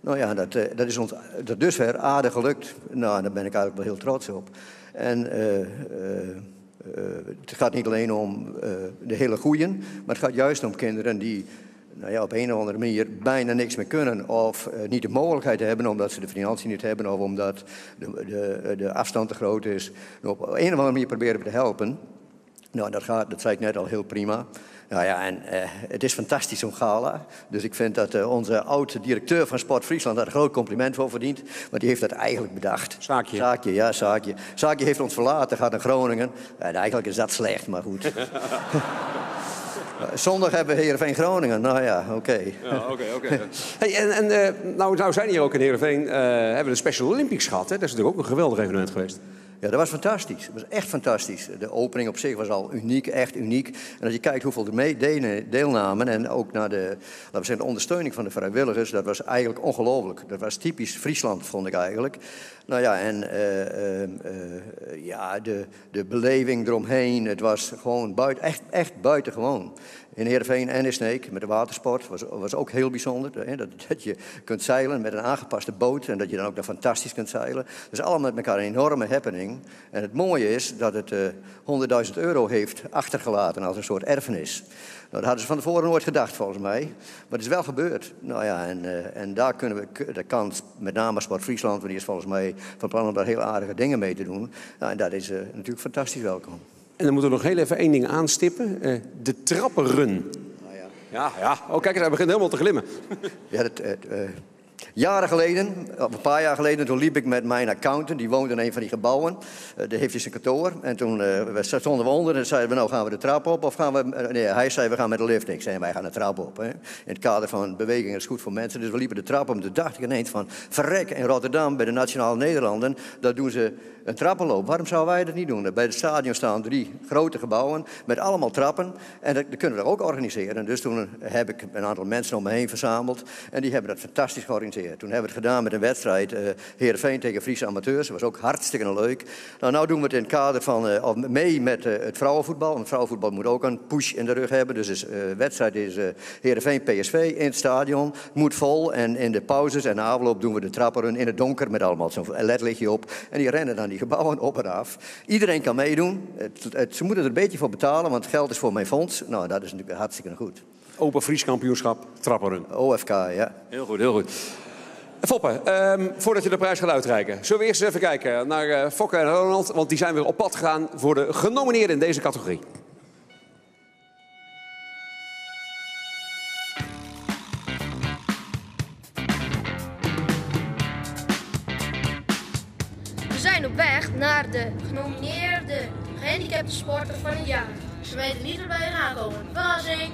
Nou ja, dat is ons tot dusver aardig gelukt. Nou, daar ben ik eigenlijk wel heel trots op. En het gaat niet alleen om de hele goeien, maar het gaat juist om kinderen die op een of andere manier bijna niks meer kunnen. Of niet de mogelijkheid hebben omdat ze de financiën niet hebben of omdat de afstand te groot is. En op een of andere manier proberen we te helpen. Nou, dat zei ik net al heel prima. Nou ja, en het is fantastisch zo'n gala. Dus ik vind dat onze oud-directeur van Sport Friesland daar een groot compliment voor verdient. Want die heeft dat eigenlijk bedacht. Zaakje. Zaakje, ja, Zaakje. Zaakje heeft ons verlaten, gaat naar Groningen. En eigenlijk is dat slecht, maar goed. Zondag hebben we Heerenveen Groningen. Nou ja, oké. Ja, oké. Hey, nou zijn hier ook in Heerenveen hebben we de Special Olympics gehad. Hè? Dat is natuurlijk ook een geweldig evenement geweest. Ja, dat was fantastisch. Dat was echt fantastisch. De opening op zich was al uniek, echt uniek. En als je kijkt hoeveel er deelnamen en ook naar de ondersteuning van de vrijwilligers, dat was eigenlijk ongelooflijk. Dat was typisch Friesland, vond ik eigenlijk. Nou ja, en de beleving eromheen, het was gewoon echt buitengewoon. In Heerenveen en in Sneek met de watersport was ook heel bijzonder. Hè? Dat je kunt zeilen met een aangepaste boot en dat je dan ook nog fantastisch kunt zeilen. Dus allemaal met elkaar een enorme happening. En het mooie is dat het €100.000 heeft achtergelaten als een soort erfenis. Nou, dat hadden ze van tevoren nooit gedacht volgens mij. Maar het is wel gebeurd. Nou ja, en daar kan met name Sport Friesland, want die is volgens mij van plan om daar heel aardige dingen mee te doen. Nou, en dat is natuurlijk fantastisch welkom. En dan moeten we nog heel even één ding aanstippen. De trappenrun. Ja. Oh, kijk eens, hij begint helemaal te glimmen. Ja, jaren geleden, of een paar jaar geleden, toen liep ik met mijn accountant. Die woonde in een van die gebouwen. Daar heeft hij zijn kantoor. En toen stonden we onder en zeiden we, nou gaan we de trap op of gaan we... Nee, hij zei, we gaan met de lift. Ik zei, wij gaan de trap op. Hè. In het kader van beweging is goed voor mensen. Dus we liepen de trap op. En toen dacht ik ineens van, verrek, in Rotterdam, bij de Nationale Nederlanden, daar doen ze een trappenloop. Waarom zouden wij dat niet doen? Bij het stadion staan 3 grote gebouwen met allemaal trappen. En dat kunnen we ook organiseren. Dus toen heb ik een aantal mensen om me heen verzameld. En die hebben dat fantastisch georganiseerd. Toen hebben we het gedaan met een wedstrijd Heerenveen tegen Friese amateurs. Dat was ook hartstikke leuk. Nou doen we het in het kader van mee met het vrouwenvoetbal. Want het vrouwenvoetbal moet ook een push in de rug hebben. Dus de wedstrijd is Heerenveen PSV in het stadion. Het moet vol. En in de pauzes en de afloop doen we de trappenrun in het donker met allemaal zo'n ledlichtje op. En die rennen dan die gebouwen op en af. Iedereen kan meedoen. Ze moeten er een beetje voor betalen, want het geld is voor mijn fonds. Nou, dat is natuurlijk hartstikke goed. Open Fries kampioenschap, trappenrun. OFK, ja. Heel goed. Foppe, voordat je de prijs gaat uitreiken, zullen we eerst eens even kijken naar Fokke en Ronald, want die zijn weer op pad gegaan voor de genomineerden in deze categorie. We zijn op weg naar de genomineerde gehandicapte sporter van het jaar. Ze weten niet erbij gaan komen. Verrassing!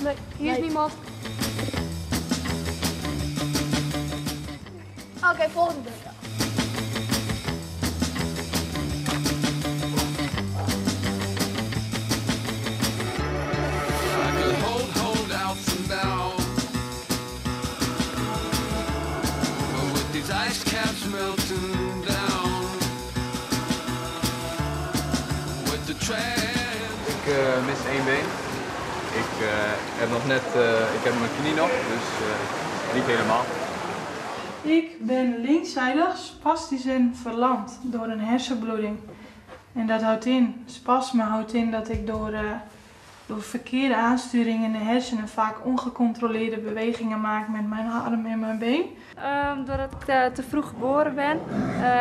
Nee, hier is niemand. Oké, volgende beurt. Ik mis 1 been. Ik heb mijn knie nog, dus niet helemaal. Ik ben linkszijdig spastisch en verlamd door een hersenbloeding. En dat houdt in, spasme houdt in dat ik door verkeerde aansturing in de hersenen vaak ongecontroleerde bewegingen maak met mijn arm en mijn been. Doordat ik te vroeg geboren ben,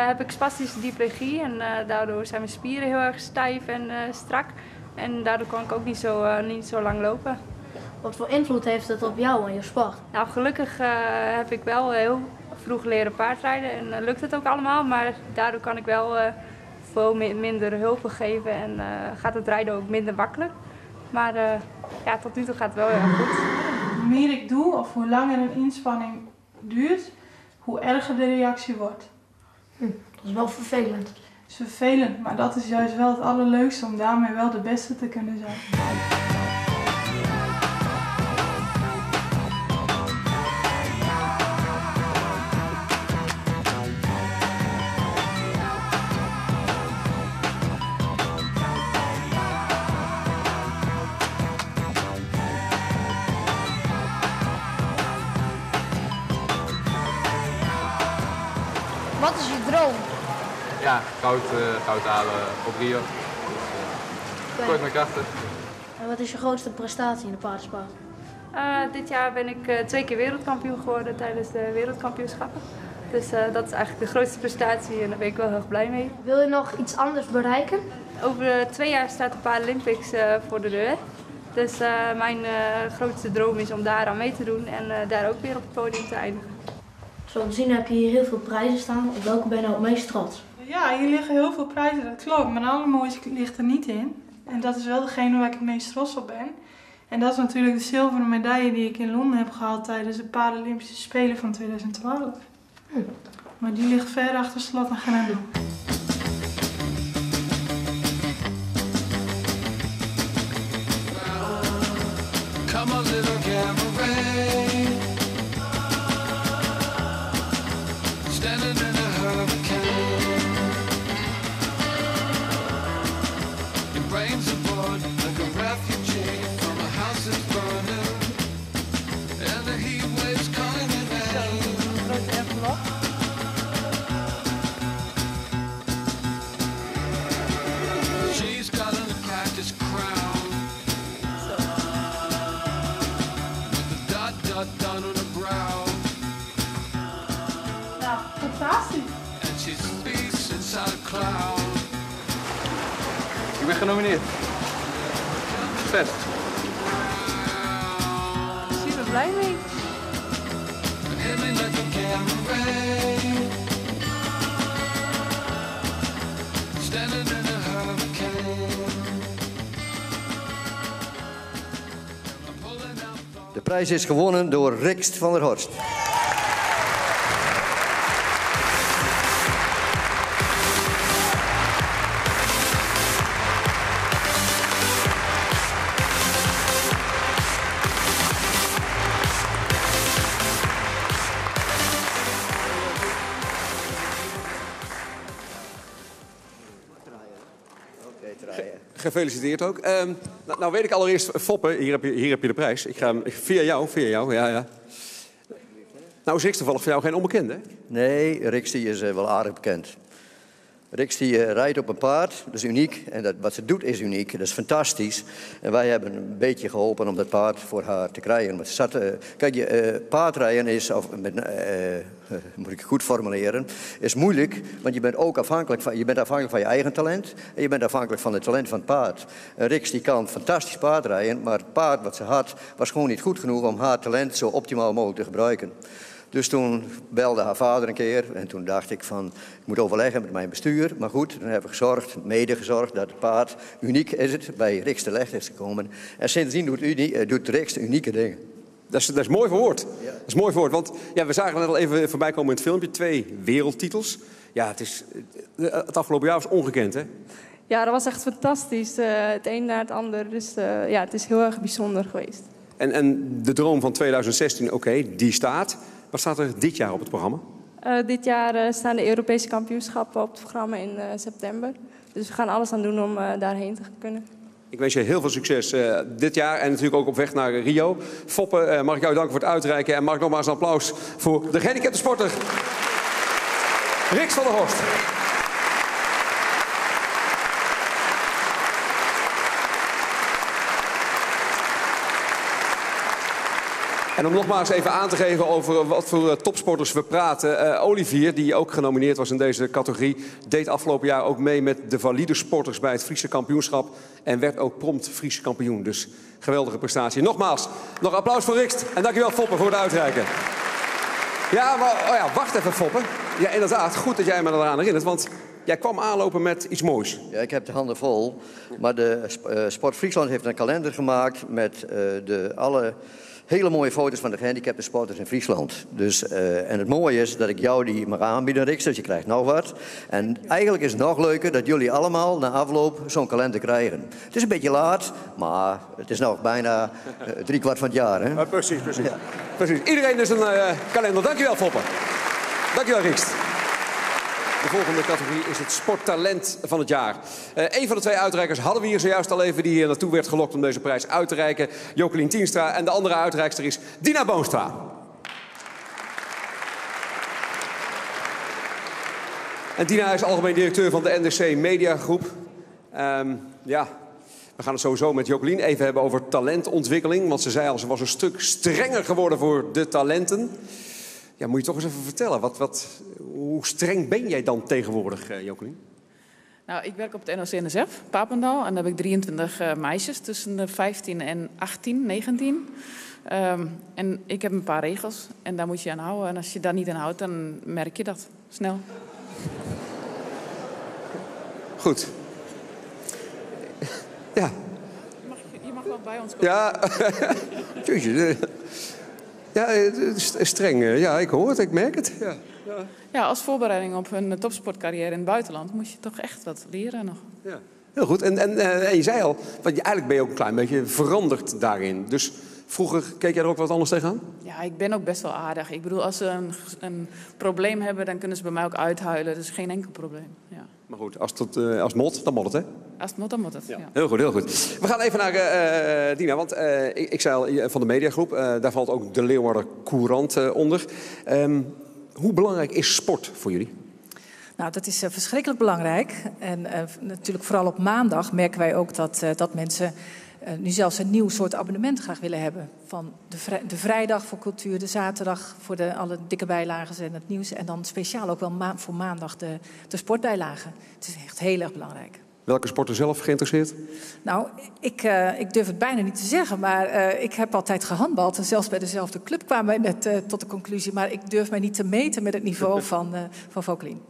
heb ik spastische diplegie en daardoor zijn mijn spieren heel erg stijf en strak. En daardoor kan ik ook niet zo lang lopen. Wat voor invloed heeft het op jou en je sport? Nou, gelukkig heb ik wel heel vroeg leren paardrijden en lukt het ook allemaal, maar daardoor kan ik wel veel minder hulp geven en gaat het rijden ook minder makkelijk. Maar ja, tot nu toe gaat het wel heel erg goed. Hoe meer ik doe of hoe langer een inspanning duurt, hoe erger de reactie wordt. Dat is wel vervelend. Het is vervelend, maar dat is juist wel het allerleukste om daarmee wel de beste te kunnen zijn. Wat is je droom? Ja, goud halen op Rio. Dus, kort maar krachtig. En wat is je grootste prestatie in de paardensport? Dit jaar ben ik 2 keer wereldkampioen geworden tijdens de wereldkampioenschappen. Dus dat is eigenlijk de grootste prestatie en daar ben ik wel heel erg blij mee. Wil je nog iets anders bereiken? Over 2 jaar staat de Paralympics voor de deur. Dus mijn grootste droom is om daar aan mee te doen en daar ook weer op het podium te eindigen. Zo te zien heb je hier heel veel prijzen staan. Op welke ben je nou het meest trots? Ja, hier liggen heel veel prijzen, dat klopt. Maar het allermooiste ligt er niet in. En dat is wel degene waar ik het meest trots op ben. En dat is natuurlijk de zilveren medaille die ik in Londen heb gehaald tijdens de Paralympische Spelen van 2012. Maar die ligt ver achter slot en grendel. Come on, little cabaret. Standing in a hurricane. Your brains are bored like a refugee from a house that's burning. And the heat waves coming in rain. She's got a cactus crown. With the dot down on the brow. Nou, fantastisch. And she speaks inside a cloud. Ik ben genomineerd. Vet. Super blij mee. Hit me like a camera ray. Standing in a hurricane. De prijs is gewonnen door Rikst van der Horst. Gefeliciteerd ook. Nou weet ik allereerst, Foppe, hier heb je de prijs. Ik ga hem via jou, ja. Nou is Rix toevallig voor jou geen onbekende, hè? Nee, Rix die is wel aardig bekend. Rix die rijdt op een paard, dat is uniek. En wat ze doet is uniek, dat is fantastisch. En wij hebben een beetje geholpen om dat paard voor haar te krijgen. Want paardrijden is, moet ik goed formuleren, is moeilijk. Want je bent ook afhankelijk van je eigen talent. En je bent afhankelijk van het talent van het paard. Rix die kan fantastisch paardrijden, maar het paard wat ze had was gewoon niet goed genoeg om haar talent zo optimaal mogelijk te gebruiken. Dus toen belde haar vader een keer en toen dacht ik van, ik moet overleggen met mijn bestuur. Maar goed, toen hebben we mede gezorgd dat het paard uniek is het bij Rix terecht is gekomen. En sindsdien doet Rix unieke dingen. Dat is mooi verwoord. Ja. Dat is mooi verwoord, want ja, we zagen net al even voorbij komen in het filmpje. 2 wereldtitels. Ja, het afgelopen jaar was ongekend, hè? Ja, dat was echt fantastisch. Het een naar het ander. Dus ja, het is heel erg bijzonder geweest. En de droom van 2016, oké, die staat. Wat staat er dit jaar op het programma? Dit jaar staan de Europese kampioenschappen op het programma in september. Dus we gaan alles aan doen om daarheen te kunnen. Ik wens je heel veel succes dit jaar en natuurlijk ook op weg naar Rio. Foppe, mag ik jou danken voor het uitreiken. En mag ik nogmaals een applaus voor de gehandicapte sporter Rix van der Horst. En om nogmaals even aan te geven over wat voor topsporters we praten. Olivier, die ook genomineerd was in deze categorie, deed afgelopen jaar ook mee met de valide sporters bij het Friese kampioenschap. En werd ook prompt Friese kampioen. Dus geweldige prestatie. Nogmaals, nog applaus voor Rikst. En dankjewel Foppe voor het uitreiken. Ja, maar wacht even Foppe. Ja, inderdaad, goed dat jij me eraan herinnert. Want jij kwam aanlopen met iets moois. Ja, ik heb de handen vol. Maar de Sport Friesland heeft een kalender gemaakt met alle hele mooie foto's van de gehandicapte sporters in Friesland. Dus, en het mooie is dat ik jou die mag aanbieden, Rix, dus je krijgt nog wat. En eigenlijk is het nog leuker dat jullie allemaal na afloop zo'n kalender krijgen. Het is een beetje laat, maar het is nog bijna 3/4 van het jaar. Hè? Precies. Ja. Precies. Iedereen is een kalender. Dankjewel, Foppe. Dankjewel, Rix. De volgende categorie is het sporttalent van het jaar. Een van de 2 uitreikers hadden we hier zojuist al even, die hier naartoe werd gelokt om deze prijs uit te reiken. Jokelien Tienstra. En de andere uitreikster is Dina Boonstra. En Dina is algemeen directeur van de NDC Mediagroep. We gaan het sowieso met Jokelien even hebben over talentontwikkeling. Want ze zei al, ze was een stuk strenger geworden voor de talenten. Ja, moet je toch eens even vertellen. Hoe streng ben jij dan tegenwoordig, Jokelien? Nou, ik werk op het NOC-NSF, Papendal. En daar heb ik 23 meisjes tussen de 15 en 18, 19. En ik heb een paar regels en daar moet je aan houden. En als je daar niet aan houdt, dan merk je dat snel. Goed. Ja. Je mag wel bij ons komen. Ja. Ja, streng. Ja, ik hoor het, ik merk het. Ja, als voorbereiding op een topsportcarrière in het buitenland moet je toch echt wat leren nog. Ja. Heel goed. En je zei al, want eigenlijk ben je ook een klein beetje veranderd daarin. Dus vroeger keek jij er ook wat anders tegenaan? Ja, ik ben ook best wel aardig. Ik bedoel, als ze een probleem hebben, dan kunnen ze bij mij ook uithuilen. Dat is geen enkel probleem. Ja. Maar goed, als het mot, dan mot het, hè? Als het mot, dan mot het, ja. Heel goed, heel goed. We gaan even naar Dina, want ik zei al, van de mediagroep, daar valt ook de Leeuwarder Courant onder. Hoe belangrijk is sport voor jullie? Nou, dat is verschrikkelijk belangrijk. En natuurlijk vooral op maandag merken wij ook dat mensen nu zelfs een nieuw soort abonnement graag willen hebben. Van de vrijdag voor cultuur, de zaterdag voor alle dikke bijlagen en het nieuws. En dan speciaal ook wel voor maandag de sportbijlagen. Het is echt heel erg belangrijk. Welke sporten zelf geïnteresseerd? Nou, ik durf het bijna niet te zeggen, maar ik heb altijd gehandbald. En zelfs bij dezelfde club kwamen we net tot de conclusie. Maar ik durf mij niet te meten met het niveau van Vokelien.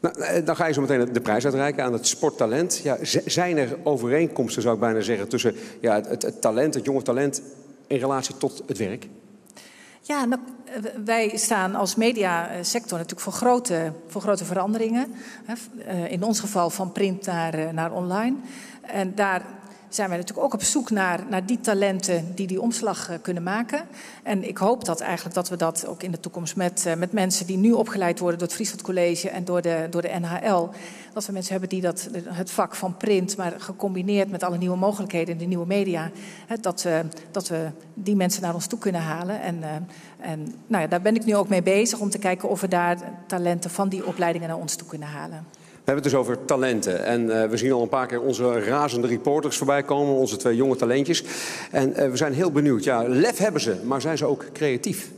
Nou, dan ga je zo meteen de prijs uitreiken aan het sporttalent. Ja, zijn er overeenkomsten, zou ik bijna zeggen, tussen het talent, het jonge talent, in relatie tot het werk? Ja, nou, wij staan als mediasector natuurlijk voor grote veranderingen. In ons geval van print naar online. En daar zijn wij natuurlijk ook op zoek naar die talenten die omslag kunnen maken. En ik hoop dat we dat ook in de toekomst met mensen die nu opgeleid worden door het Friesland College en door de NHL, dat we mensen hebben die het vak van print, maar gecombineerd met alle nieuwe mogelijkheden in de nieuwe media, dat we die mensen naar ons toe kunnen halen. En nou ja, daar ben ik nu ook mee bezig om te kijken of we daar talenten van die opleidingen naar ons toe kunnen halen. We hebben het dus over talenten. En we zien al een paar keer onze razende reporters voorbij komen. Onze 2 jonge talentjes. En we zijn heel benieuwd. Ja, lef hebben ze, maar zijn ze ook creatief?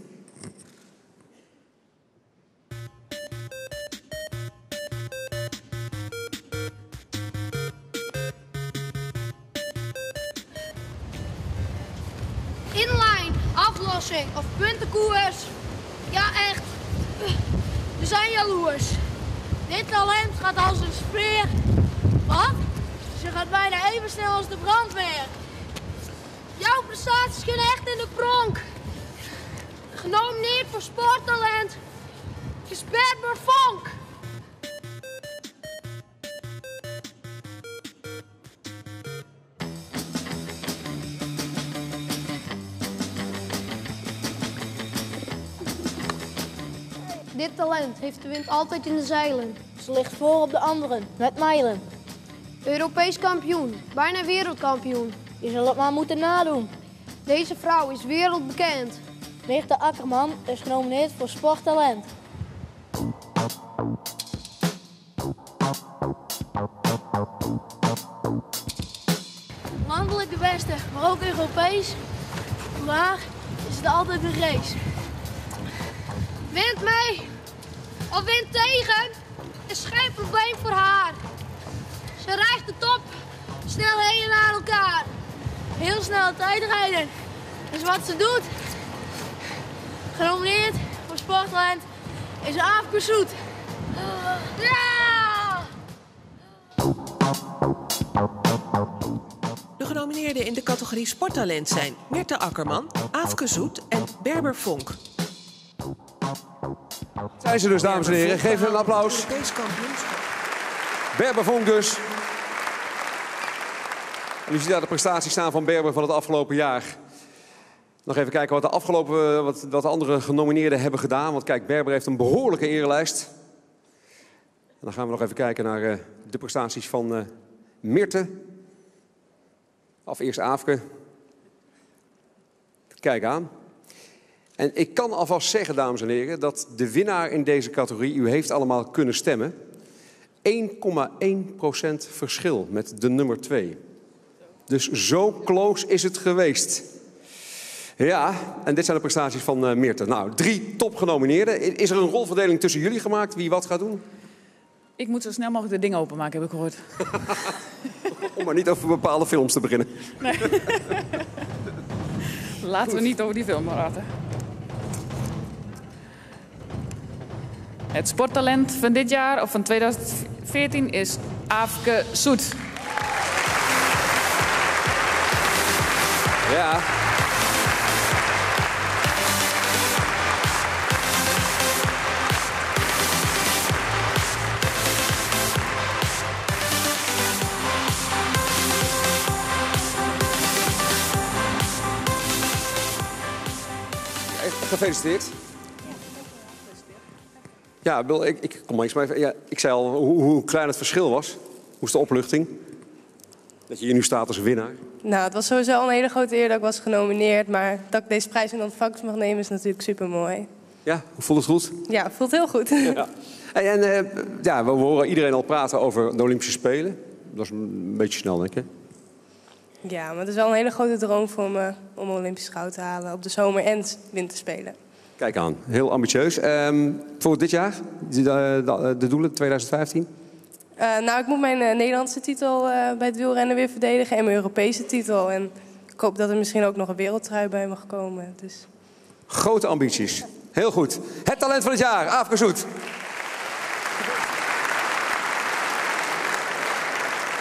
Inline, aflossing of puntenkoers. Ja, echt. We zijn jaloers. Dit talent gaat als een speer. Wat? Ze gaat bijna even snel als de brandweer. Jouw prestaties kunnen echt in de pronk. Genomineerd voor sporttalent is Bert Vonk. Dit talent heeft de wind altijd in de zeilen. Ze ligt voor op de anderen, met mijlen. Europees kampioen, bijna wereldkampioen. Je zal het maar moeten nadoen. Deze vrouw is wereldbekend. Lichte Akkerman is genomineerd voor sporttalent. Landelijk de beste, maar ook Europees. vandaag is het altijd een race. Wind mee of wind tegen is geen probleem voor haar. Ze rijdt de top snelheden naar elkaar. Heel snel tijd rijden. Dus wat ze doet, genomineerd voor Sporttalent, is Aafke Zoet. Ja! De genomineerden in de categorie Sporttalent zijn Mirte Akkerman, Aafke Zoet en Berber Vonk. Zijn ze dus, dames en heren. Geef een applaus. Berber Vonk dus. En u ziet daar de prestaties staan van Berber van het afgelopen jaar. Nog even kijken wat de andere genomineerden hebben gedaan. Want kijk, Berber heeft een behoorlijke erelijst. En dan gaan we nog even kijken naar de prestaties van Mirte. Of eerst Aafke. Kijk aan. En ik kan alvast zeggen, dames en heren, dat de winnaar in deze categorie, u heeft allemaal kunnen stemmen, 1,1% verschil met de nummer 2. Dus zo close is het geweest. Ja, en dit zijn de prestaties van Mirte. Nou, 3 topgenomineerden. Is er een rolverdeling tussen jullie gemaakt? Wie wat gaat doen? Ik moet zo snel mogelijk de dingen openmaken, heb ik gehoord. Om maar niet over bepaalde films te beginnen. Nee. Laten we niet over die film praten. Het sporttalent van dit jaar, of van 2014, is Aafke Zoet. Ja. Gefeliciteerd. Ja, Bill, ik kom maar eens maar even. Ja, ik zei al hoe klein het verschil was. Hoe is de opluchting? Dat je hier nu staat als winnaar. Nou, het was sowieso al een hele grote eer dat ik was genomineerd. Maar dat ik deze prijs in ontvangst mag nemen is natuurlijk supermooi. Ja, hoe voelt het goed? Ja, het voelt heel goed. Ja. Ja, we horen iedereen al praten over de Olympische Spelen. Dat is een beetje snel, denk ik. Ja, maar het is wel een hele grote droom voor me om Olympisch goud te halen op de zomer- en winterspelen. Kijk aan, heel ambitieus. Voor dit jaar, de doelen 2015? Nou, ik moet mijn Nederlandse titel bij het wielrennen weer verdedigen en mijn Europese titel. En ik hoop dat er misschien ook nog een wereldtrui bij mag komen. Dus... Grote ambities. Heel goed. Het talent van het jaar, Aafke Zoet.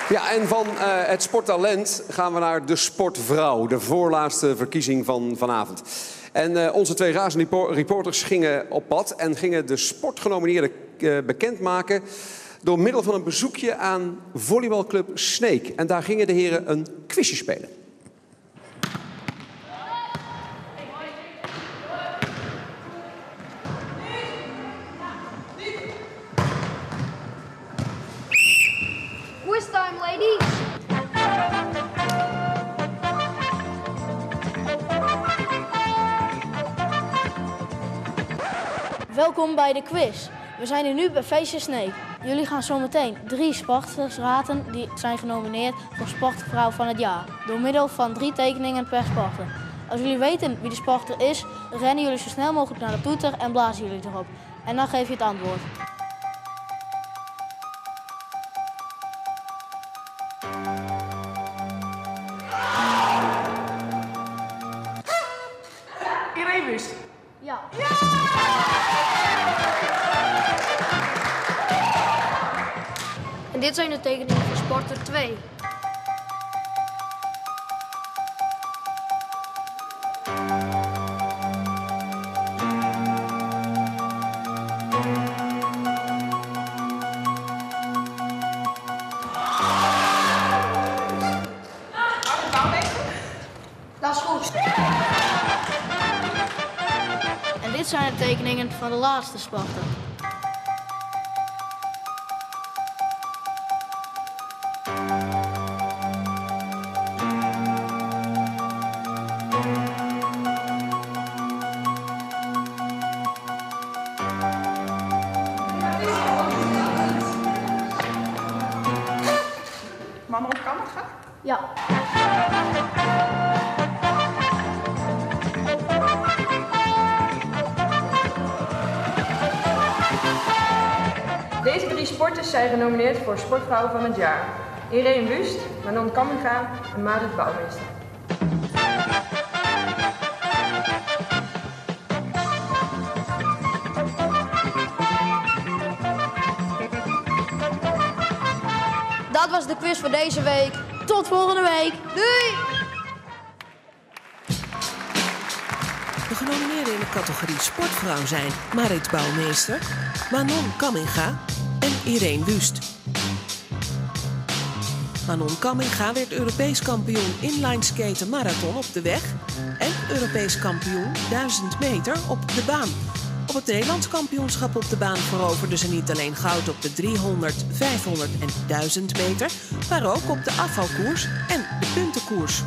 Ja, en van het sporttalent gaan we naar de sportvrouw. De voorlaatste verkiezing van vanavond. En onze 2 razende reporters gingen op pad en gingen de sportgenomineerden bekendmaken door middel van een bezoekje aan volleybalclub Sneek. En daar gingen de heren een quizje spelen. Quiz time, ladies. Welkom bij de quiz. We zijn hier nu bij Feestje Sneek. Jullie gaan zometeen 3 sporters raden die zijn genomineerd voor Sportvrouw van het jaar. Door middel van 3 tekeningen per sporter. Als jullie weten wie de sporter is, rennen jullie zo snel mogelijk naar de toeter en blazen jullie erop. En dan geef je het antwoord. Iedereen wist. Ja. En dit zijn de tekeningen van sporter 2. Dat is goed. En dit zijn de tekeningen van de laatste sporter. Mama op kamer gaan? Ja. sporters zijn genomineerd voor Sportvrouw van het Jaar. Irene Wust, Manon Kamminga en Marit Bouwmeester. Dat was de quiz voor deze week. Tot volgende week. Doei! De genomineerden in de categorie Sportvrouw zijn Marit Bouwmeester, Manon Kamminga en Irene Wust. Manon Kamminga werd Europees kampioen inlineskaten marathon op de weg en Europees kampioen 1000 meter op de baan. Op het Nederlands kampioenschap op de baan veroverde ze niet alleen goud op de 300, 500 en 1000 meter, maar ook op de afvalkoers en de puntenkoers.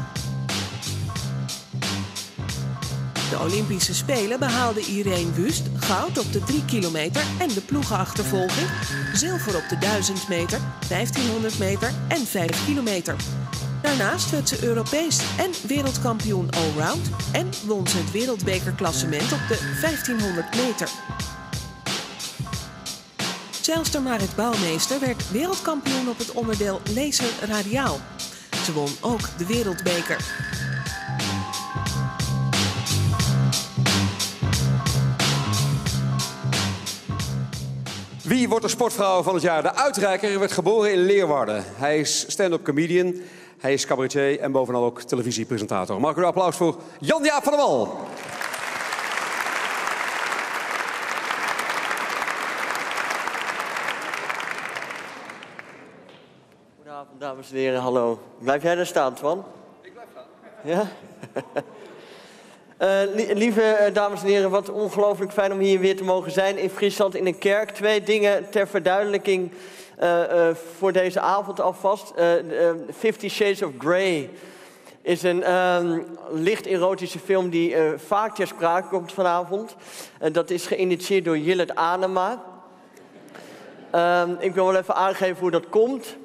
De Olympische Spelen behaalde Irene Wust goud op de 3 kilometer en de ploegenachtervolging, zilver op de 1000 meter, 1500 meter en 5 kilometer. Daarnaast werd ze Europees en wereldkampioen allround en won ze het wereldbekerklassement op de 1500 meter. Zeilster Marit Bouwmeester werd wereldkampioen op het onderdeel laser radiaal. Ze won ook de wereldbeker. Wie wordt de sportvrouw van het jaar? De uitreiker werd geboren in Leeuwarden. Hij is stand-up comedian, hij is cabaretier en bovenal ook televisiepresentator. Mag ik een applaus voor Jan-Jaap van der Wal. Goedenavond, dames en heren. Hallo. Blijf jij daar staan, Twan? Ik blijf staan. Ja? Lieve dames en heren, wat ongelooflijk fijn om hier weer te mogen zijn in Friesland in een kerk. 2 dingen ter verduidelijking voor deze avond alvast. 50 Shades of Grey is een licht erotische film die vaak ter sprake komt vanavond. Dat is geïnitieerd door Jillet Anema. Ik wil wel even aangeven hoe dat komt.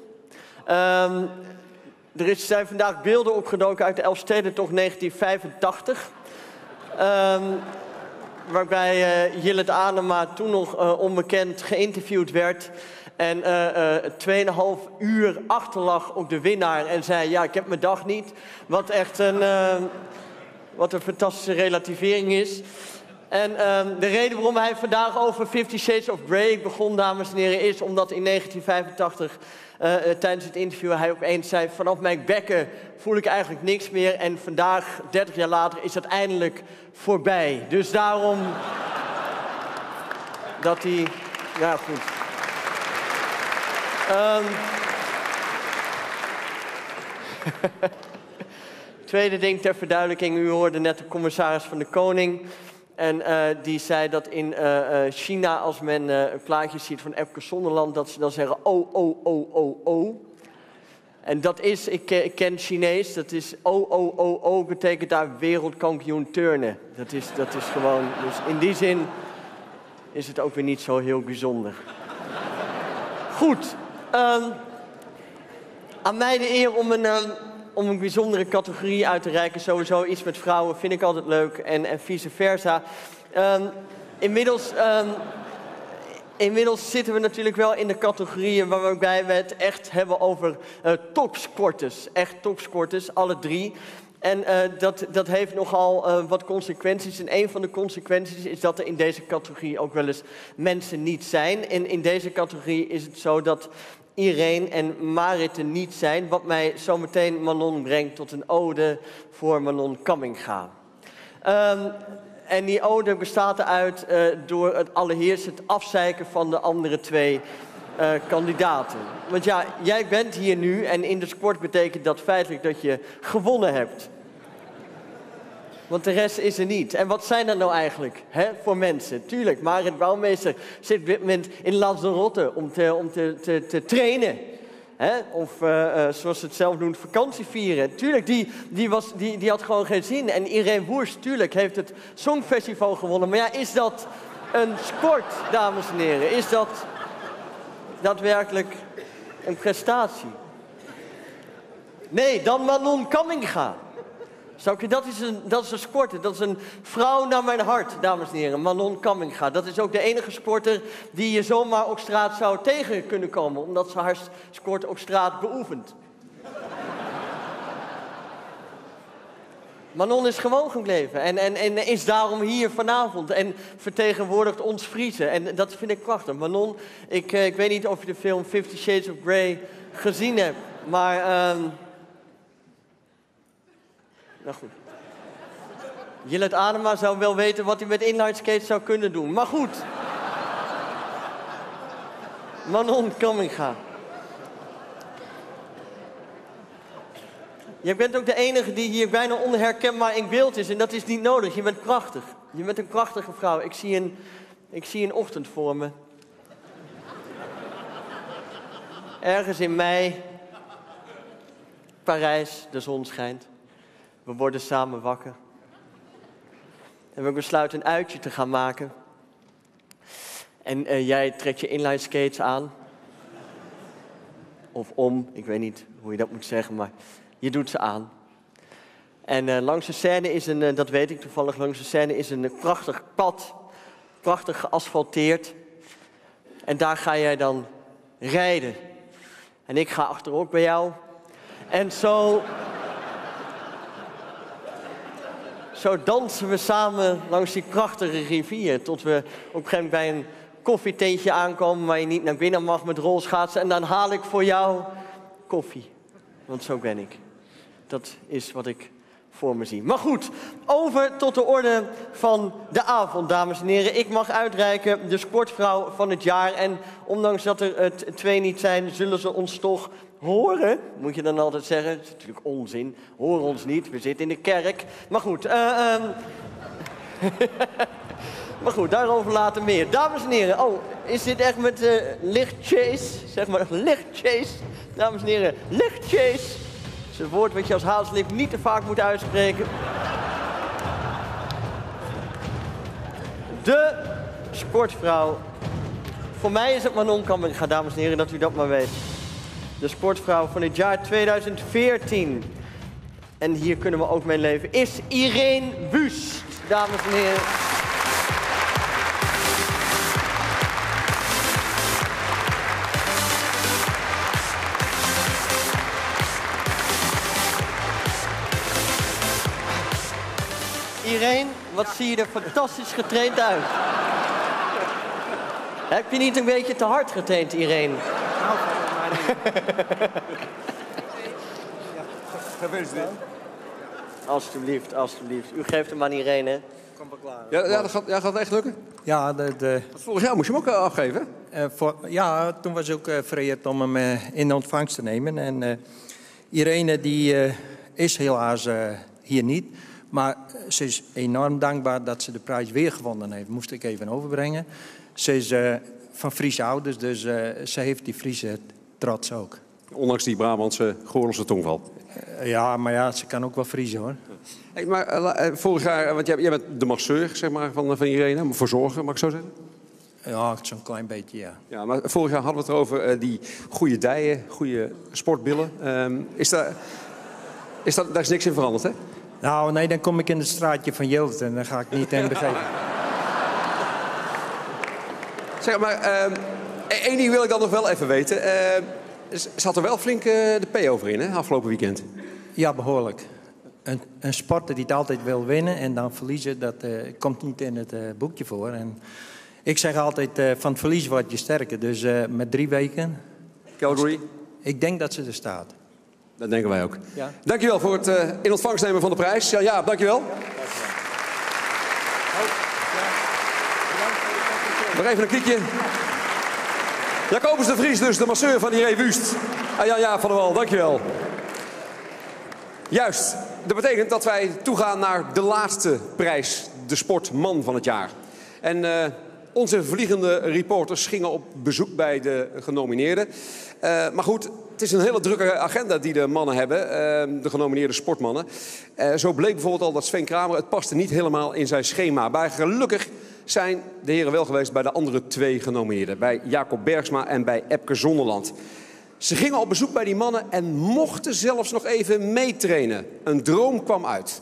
Er zijn vandaag beelden opgedoken uit de Elfstedentocht 1985. Waarbij Jillet Anema, toen nog onbekend, geïnterviewd werd. En 2,5 uur achterlag op de winnaar en zei: ja, ik heb mijn dag niet. Wat echt wat een fantastische relativering is. En de reden waarom hij vandaag over 50 Shades of Grey begon, dames en heren, is omdat in 1985 tijdens het interview hij opeens zei: vanaf mijn bekken voel ik eigenlijk niks meer. En vandaag, 30 jaar later, is dat eindelijk voorbij. Dus daarom dat hij... Ja, goed. Tweede ding ter verduidelijking. U hoorde net de commissaris van de Koning. En die zei dat in China, als men een plaatje ziet van Epke Zonderland, dat ze dan zeggen: oh, oh, oh, oh, oh. En dat is, ik ken Chinees, dat is oh, oh, oh, oh, betekent daar wereldkampioen turnen. Dat is gewoon, dus in die zin is het ook weer niet zo heel bijzonder. Goed. Aan mij de eer om een bijzondere categorie uit te reiken. Sowieso iets met vrouwen vind ik altijd leuk en vice versa. Inmiddels zitten we natuurlijk wel in de categorieën waarbij we het echt hebben over topsporters. Echt topsporters, alle 3. En dat heeft nogal wat consequenties. En een van de consequenties is dat er in deze categorie ook wel eens mensen niet zijn. En in deze categorie is het zo dat Irene en Marit er niet zijn. Wat mij zometeen, Manon, brengt tot een ode voor Manon Kamminga. En die ode bestaat eruit door het allereerst afzeiken van de andere 2 kandidaten. Want ja, jij bent hier nu en in de sport betekent dat feitelijk dat je gewonnen hebt. Want de rest is er niet. En wat zijn dat nou eigenlijk voor mensen? Tuurlijk, Marit Bouwmeester zit op dit moment in Lanzarote om te trainen. Of zoals ze het zelf doen, vakantie vieren. Tuurlijk, die had gewoon geen zin. En Irene Wust, tuurlijk, heeft het Songfestival gewonnen. Maar ja, is dat een sport, dames en heren? Is dat daadwerkelijk een prestatie? Nee, dan Manon Kamminga. Dat is een sporter. Dat is een vrouw naar mijn hart, dames en heren. Manon Kamminga. Dat is ook de enige sporter die je zomaar op straat zou tegen kunnen komen. Omdat ze haar sport op straat beoefent. Manon is gewoon gebleven en is daarom hier vanavond en vertegenwoordigt ons Friese. En dat vind ik prachtig. Manon, ik weet niet of je de film 50 Shades of Grey gezien hebt, maar... nou goed. Jillet Adema zou wel weten wat hij met inline skates zou kunnen doen. Maar goed. Manon Kamminga. Je bent ook de enige die hier bijna onherkenbaar in beeld is. En dat is niet nodig. Je bent prachtig. Je bent een prachtige vrouw. Ik zie een ochtend voor me. Ergens in mei. Parijs, de zon schijnt. We worden samen wakker. En we besluiten een uitje te gaan maken. En jij trekt je inline skates aan. Of om, ik weet niet hoe je dat moet zeggen, maar je doet ze aan. En langs de Seine is dat weet ik toevallig, langs de Seine is een prachtig pad. Prachtig geasfalteerd. En daar ga jij dan rijden. En ik ga achterop bij jou. En zo dansen we samen langs die prachtige rivier. Tot we op een gegeven moment bij een koffietentje aankomen waar je niet naar binnen mag met rolschaatsen. En dan haal ik voor jou koffie. Want zo ben ik. Dat is wat ik voor me zie. Maar goed, over tot de orde van de avond, dames en heren. Ik mag uitreiken de sportvrouw van het jaar. En ondanks dat er twee niet zijn, zullen ze ons toch horen. Moet je dan altijd zeggen. Dat is natuurlijk onzin. Horen ons niet, we zitten in de kerk. Maar goed, maar goed, daarover later meer. Dames en heren, oh, is dit echt met lichtchase? Zeg maar, lichtchase. Dames en heren, lichtchase. Dat is een woord wat je als Hazeslip niet te vaak moet uitspreken. De sportvrouw. Voor mij is het Manon Kamminga, dames en heren, dat u dat maar weet. De sportvrouw van het jaar 2014. En hier kunnen we ook mee leven. Is Irene Wüst, dames en heren. Irene, wat zie je er fantastisch getraind uit. Heb je niet een beetje te hard getraind, Irene? Gefeliciteerd. Alsjeblieft, alsjeblieft. U geeft hem aan Irene, hè? Kom maar klaar. Ja, dat gaat echt lukken? Ja, vorig jaar moest je hem ook afgeven? Ja, toen was ik ook vereerd om hem in ontvangst te nemen. En Irene die is helaas hier niet. Maar ze is enorm dankbaar dat ze de prijs weer gewonnen heeft. Moest ik even overbrengen. Ze is van Friese ouders, dus ze heeft die Friese trots ook. Ondanks die Brabantse Goorlandse tongval. Ja, maar ja, ze kan ook wel Friese, hoor. Hey, maar vorig jaar, want jij bent de masseur zeg maar, van Irene, verzorger, mag ik zo zeggen? Ja, zo'n klein beetje, ja. Ja, maar vorig jaar hadden we het over die goede dijen, goede sportbillen. Daar is niks in veranderd, hè? Nou, nee, dan kom ik in het straatje van Jeugd en dan ga ik niet in begeven. Zeg maar, één ding wil ik dan nog wel even weten. Zat er wel flink de P over in, hè, afgelopen weekend? Ja, behoorlijk. Een sporter die het altijd wil winnen en dan verliezen, dat komt niet in het boekje voor. En ik zeg altijd, van het verliezen word je sterker. Dus met 3 weken... Calgary? Ik denk dat ze er staat. Dat denken wij ook. Ja. Dankjewel voor het in ontvangst nemen van de prijs. Ja, dankjewel. Nog even een kiekje. Jacobus de Vries dus, de masseur van Irene Wüst. Ja, van der Wal, dankjewel. Juist, dat betekent dat wij toegaan naar de laatste prijs, de sportman van het jaar. En onze vliegende reporters gingen op bezoek bij de genomineerden. Maar goed, het is een hele drukke agenda die de mannen hebben, de genomineerde sportmannen. Zo bleek bijvoorbeeld al dat Sven Kramer, het paste niet helemaal in zijn schema. Maar gelukkig zijn de heren wel geweest bij de andere 2 genomineerden. Bij Jacob Bergsma en bij Epke Zonderland. Ze gingen op bezoek bij die mannen en mochten zelfs nog even meetrainen. Een droom kwam uit.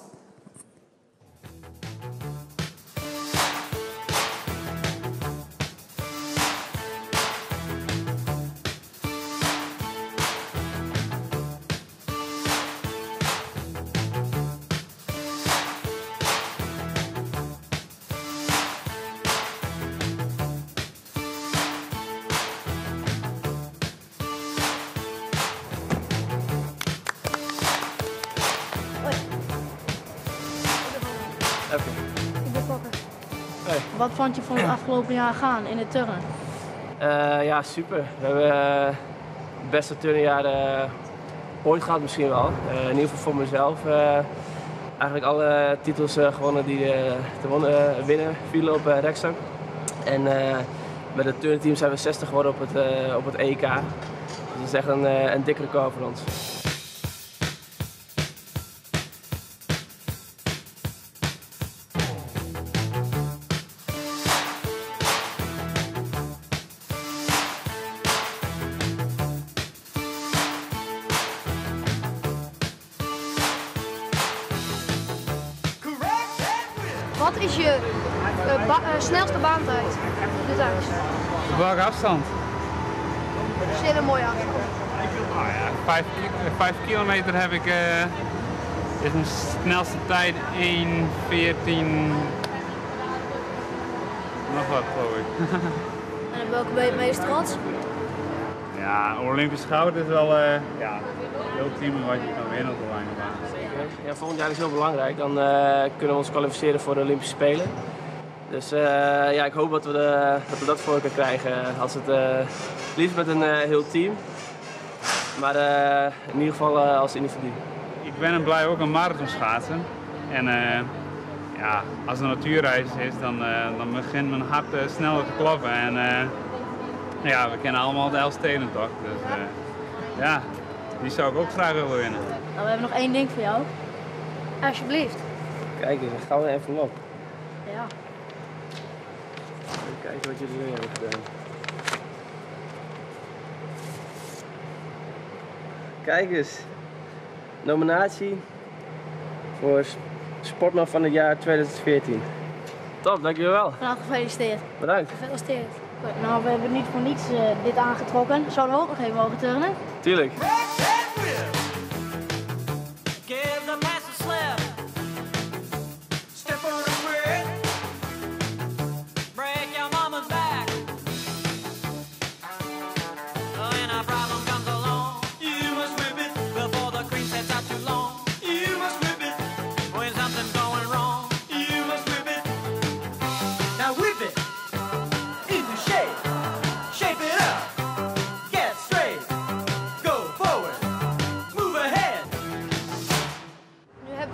Even. Ik ben Fokker. Hey. Wat vond je van het afgelopen jaar gaan in het turnen? Ja, super. We hebben het beste turnjaar ooit gehad misschien wel. In ieder geval voor mezelf. Eigenlijk alle titels gewonnen die te winnen vielen op rekstok. En met het turnteam zijn we 60 geworden op het EK. Dus dat is echt een dik record voor ons. Wat is je snelste baantijd? Dit thuis. Op welke afstand? Dat is een hele mooie afstand. Oh ja, 5 kilometer heb ik, is mijn snelste tijd 1:14, nog wat geloof ik. En op welke ben je het meest trots? Ja, Olympisch goud is wel het ultieme wat je kan winnen op de lange baan. Zeker. Ja, volgend jaar is heel belangrijk. Dan kunnen we ons kwalificeren voor de Olympische Spelen. Dus ik hoop dat we dat voor elkaar krijgen. Als het liefst met een heel team. Maar in ieder geval als individu. Ik ben blij ook een marathon schaatsen. En als het een natuurreis is, dan begint mijn hart sneller te kloppen. En we kennen allemaal de Elfstedentocht. Dus die zou ik ook graag willen winnen. Nou, we hebben nog één ding voor jou. Alsjeblieft. Kijk eens, een gouden envelop. Ja. Even kijken wat jullie nu hebben gedaan. Kijk eens. Nominatie voor Sportman van het jaar 2014. Top, dankjewel. Nou, gefeliciteerd. Bedankt. Gefeliciteerd. Goed, nou, we hebben niet voor niets dit aangetrokken. Zouden we ook nog even mogen turnen? Tuurlijk.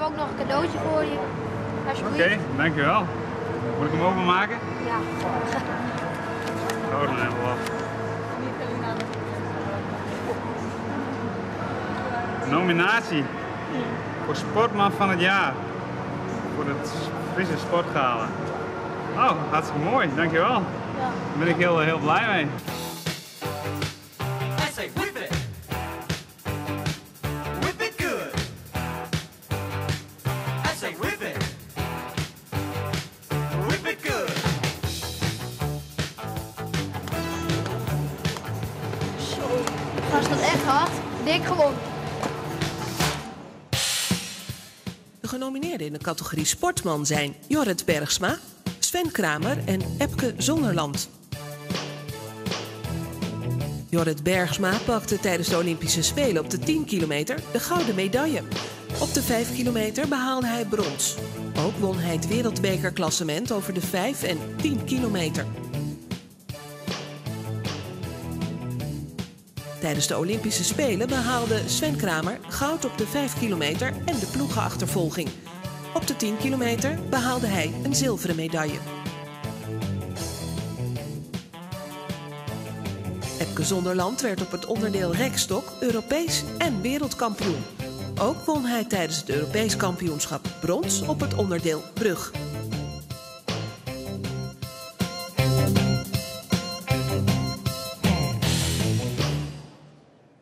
Ook nog een cadeautje voor je. Alsjeblieft. Oké, dankjewel. Moet ik hem openmaken? Ja. Hou er even af. Nominatie voor Sportman van het jaar. Voor het Friese Sportgala. Oh, hartstikke mooi, dankjewel. Ja. Daar ben ik heel blij mee. Was dat echt hard? Dik gewonnen. De genomineerden in de categorie Sportman zijn Jorrit Bergsma, Sven Kramer en Epke Zonderland. Jorrit Bergsma pakte tijdens de Olympische Spelen op de 10 kilometer de gouden medaille. Op de 5 kilometer behaalde hij brons. Ook won hij het wereldbekerklassement over de 5 en 10 kilometer. Tijdens de Olympische Spelen behaalde Sven Kramer goud op de 5 kilometer en de ploegenachtervolging. Op de 10 kilometer behaalde hij een zilveren medaille. Epke Zonderland werd op het onderdeel rekstok Europees en wereldkampioen. Ook won hij tijdens het Europees kampioenschap brons op het onderdeel brug.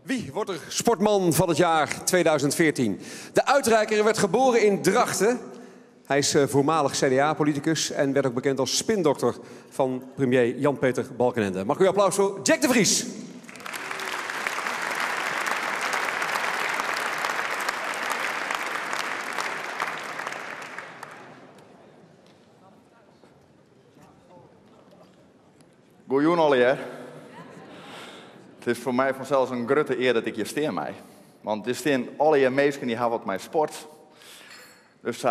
Wie wordt er Sportman van het jaar 2014? De uitreiker werd geboren in Drachten. Hij is voormalig CDA-politicus en werd ook bekend als spindokter van premier Jan-Peter Balkenende. Mag u applaus voor Jack de Vries. Goeien Olier. Het is voor mij vanzelfs een grote eer dat ik hier steen mij. Want er staan alle mensen die hebben wat mij sport. Dus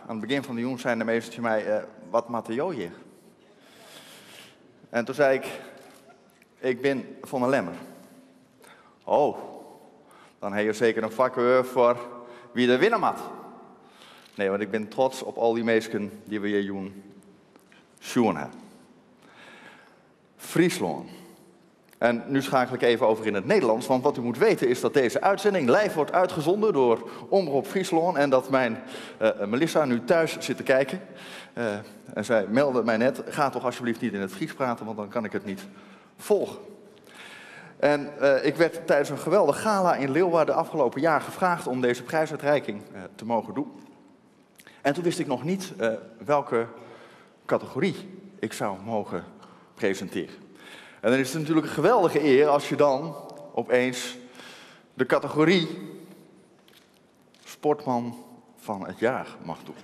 aan het begin van de joen zei de meester tegen mij, wat maak je hier? En toen zei ik ben van een lemmer. Oh, dan heb je zeker een vacuüm voor wie de winnen maakt. Nee, want ik ben trots op al die mensen die we hier joen schoen hebben. Friesland. En nu schakel ik even over in het Nederlands, want wat u moet weten is dat deze uitzending live wordt uitgezonden door Omroep Friesland en dat mijn Melissa nu thuis zit te kijken. En zij meldde mij net, ga toch alsjeblieft niet in het Fries praten, want dan kan ik het niet volgen. En ik werd tijdens een geweldig gala in Leeuwarden afgelopen jaar gevraagd om deze prijsuitreiking te mogen doen. En toen wist ik nog niet welke categorie ik zou mogen presenteren. En dan is het natuurlijk een geweldige eer als je dan opeens de categorie Sportman van het jaar mag doen.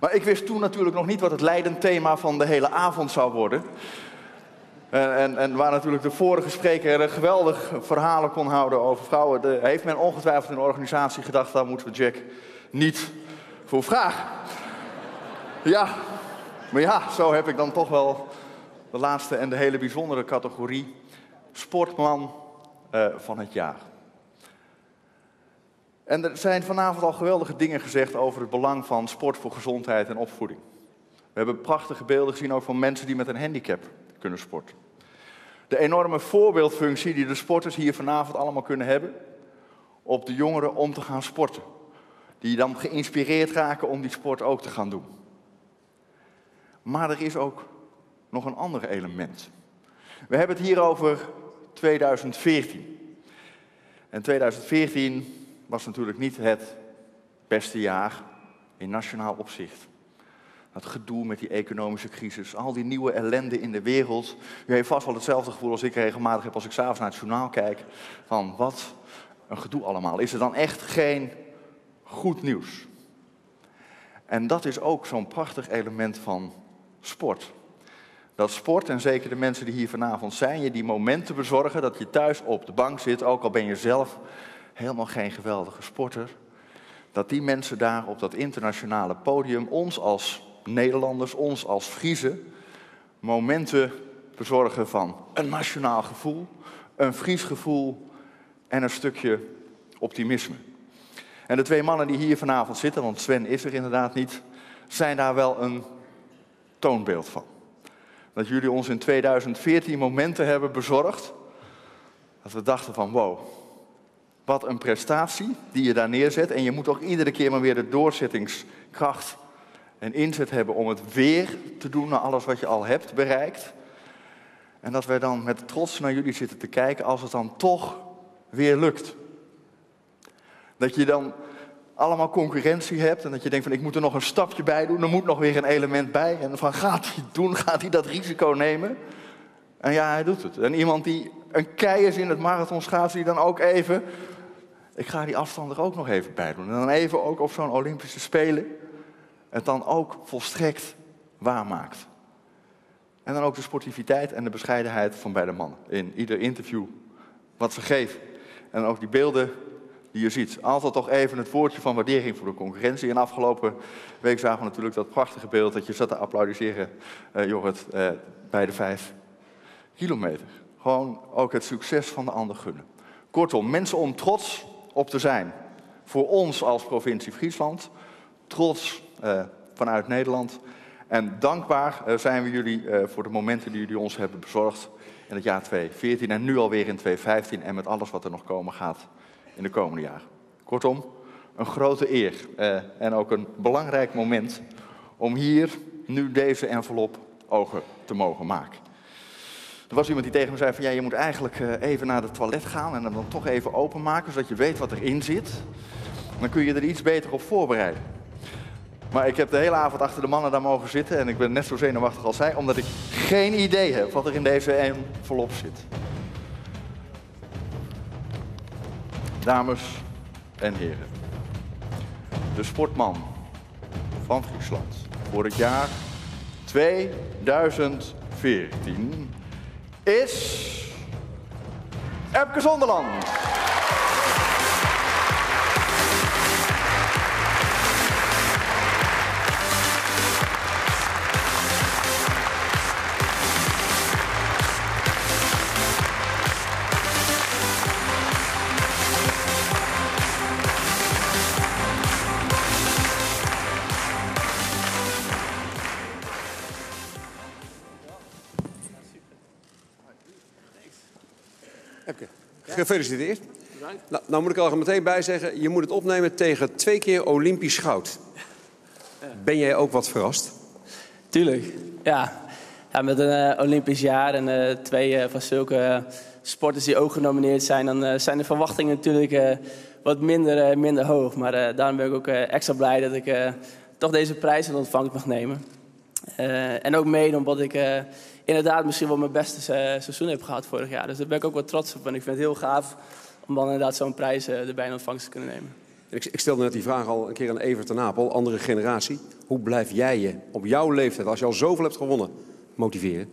Maar ik wist toen natuurlijk nog niet wat het leidend thema van de hele avond zou worden. En waar natuurlijk de vorige spreker geweldig verhalen kon houden over vrouwen, heeft men ongetwijfeld in de organisatie gedacht, daar moeten we Jack niet voor vragen. Ja, maar ja, zo heb ik dan toch wel de laatste en de hele bijzondere categorie Sportman van het jaar. En er zijn vanavond al geweldige dingen gezegd over het belang van sport voor gezondheid en opvoeding. We hebben prachtige beelden gezien ook van mensen die met een handicap kunnen sporten. De enorme voorbeeldfunctie die de sporters hier vanavond allemaal kunnen hebben op de jongeren om te gaan sporten. Die dan geïnspireerd raken om die sport ook te gaan doen. Maar er is ook nog een ander element. We hebben het hier over 2014. En 2014 was natuurlijk niet het beste jaar in nationaal opzicht. Dat gedoe met die economische crisis, al die nieuwe ellende in de wereld. U heeft vast wel hetzelfde gevoel als ik regelmatig heb als ik 's avonds naar het journaal kijk. Van wat een gedoe allemaal. Is er dan echt geen goed nieuws? En dat is ook zo'n prachtig element van sport. Dat sport, en zeker de mensen die hier vanavond zijn, je die momenten bezorgen dat je thuis op de bank zit, ook al ben je zelf helemaal geen geweldige sporter. Dat die mensen daar op dat internationale podium ons als Nederlanders, ons als Friezen, momenten bezorgen van een nationaal gevoel, een Fries gevoel en een stukje optimisme. En de twee mannen die hier vanavond zitten, want Sven is er inderdaad niet, zijn daar wel een toonbeeld van. Dat jullie ons in 2014 momenten hebben bezorgd, dat we dachten van wow, wat een prestatie die je daar neerzet. En je moet ook iedere keer maar weer de doorzettingskracht en inzet hebben om het weer te doen naar alles wat je al hebt bereikt. En dat wij dan met trots naar jullie zitten te kijken als het dan toch weer lukt. Dat je dan allemaal concurrentie hebt en dat je denkt van ik moet er nog een stapje bij doen, er moet nog weer een element bij. En van gaat hij het doen, gaat hij dat risico nemen? En ja, hij doet het. En iemand die een kei is in het marathonschaatsen, die dan ook even, ik ga die afstand er ook nog even bij doen. En dan even ook op zo'n Olympische Spelen het dan ook volstrekt waarmaakt. En dan ook de sportiviteit en de bescheidenheid van beide mannen. In ieder interview wat ze geven. En ook die beelden die je ziet. Altijd toch even het woordje van waardering voor de concurrentie. En afgelopen week zagen we natuurlijk dat prachtige beeld dat je zat te applaudisseren, Jorrit, bij de 5 kilometer. Gewoon ook het succes van de ander gunnen. Kortom, mensen om trots op te zijn. Voor ons als provincie Friesland. Trots vanuit Nederland. En dankbaar zijn we jullie voor de momenten die jullie ons hebben bezorgd in het jaar 2014 en nu alweer in 2015 en met alles wat er nog komen gaat in de komende jaren. Kortom, een grote eer en ook een belangrijk moment om hier nu deze envelop open te mogen maken. Er was iemand die tegen me zei van ja, je moet eigenlijk even naar het toilet gaan en hem dan toch even openmaken zodat je weet wat erin zit. Dan kun je er iets beter op voorbereiden. Maar ik heb de hele avond achter de mannen daar mogen zitten en ik ben net zo zenuwachtig als zij, omdat ik geen idee heb wat er in deze envelop zit. Dames en heren, de sportman van Friesland voor het jaar 2014 is Epke Zonderland. Epke, gefeliciteerd. Nou moet ik er al meteen bij zeggen, je moet het opnemen tegen 2 keer Olympisch goud. Ben jij ook wat verrast? Tuurlijk, ja. Met een Olympisch jaar en 2 van zulke sporters die ook genomineerd zijn, dan zijn de verwachtingen natuurlijk wat minder hoog. Maar daarom ben ik ook extra blij dat ik toch deze prijs in ontvangst mag nemen. En ook mede omdat ik inderdaad misschien wel mijn beste seizoen heb gehad vorig jaar. Dus daar ben ik ook wel trots op. En ik vind het heel gaaf om dan inderdaad zo'n prijs erbij in ontvangst te kunnen nemen. Ik stelde net die vraag al een keer aan Evert ten Apel, andere generatie. Hoe blijf jij je op jouw leeftijd, als je al zoveel hebt gewonnen, motiveren?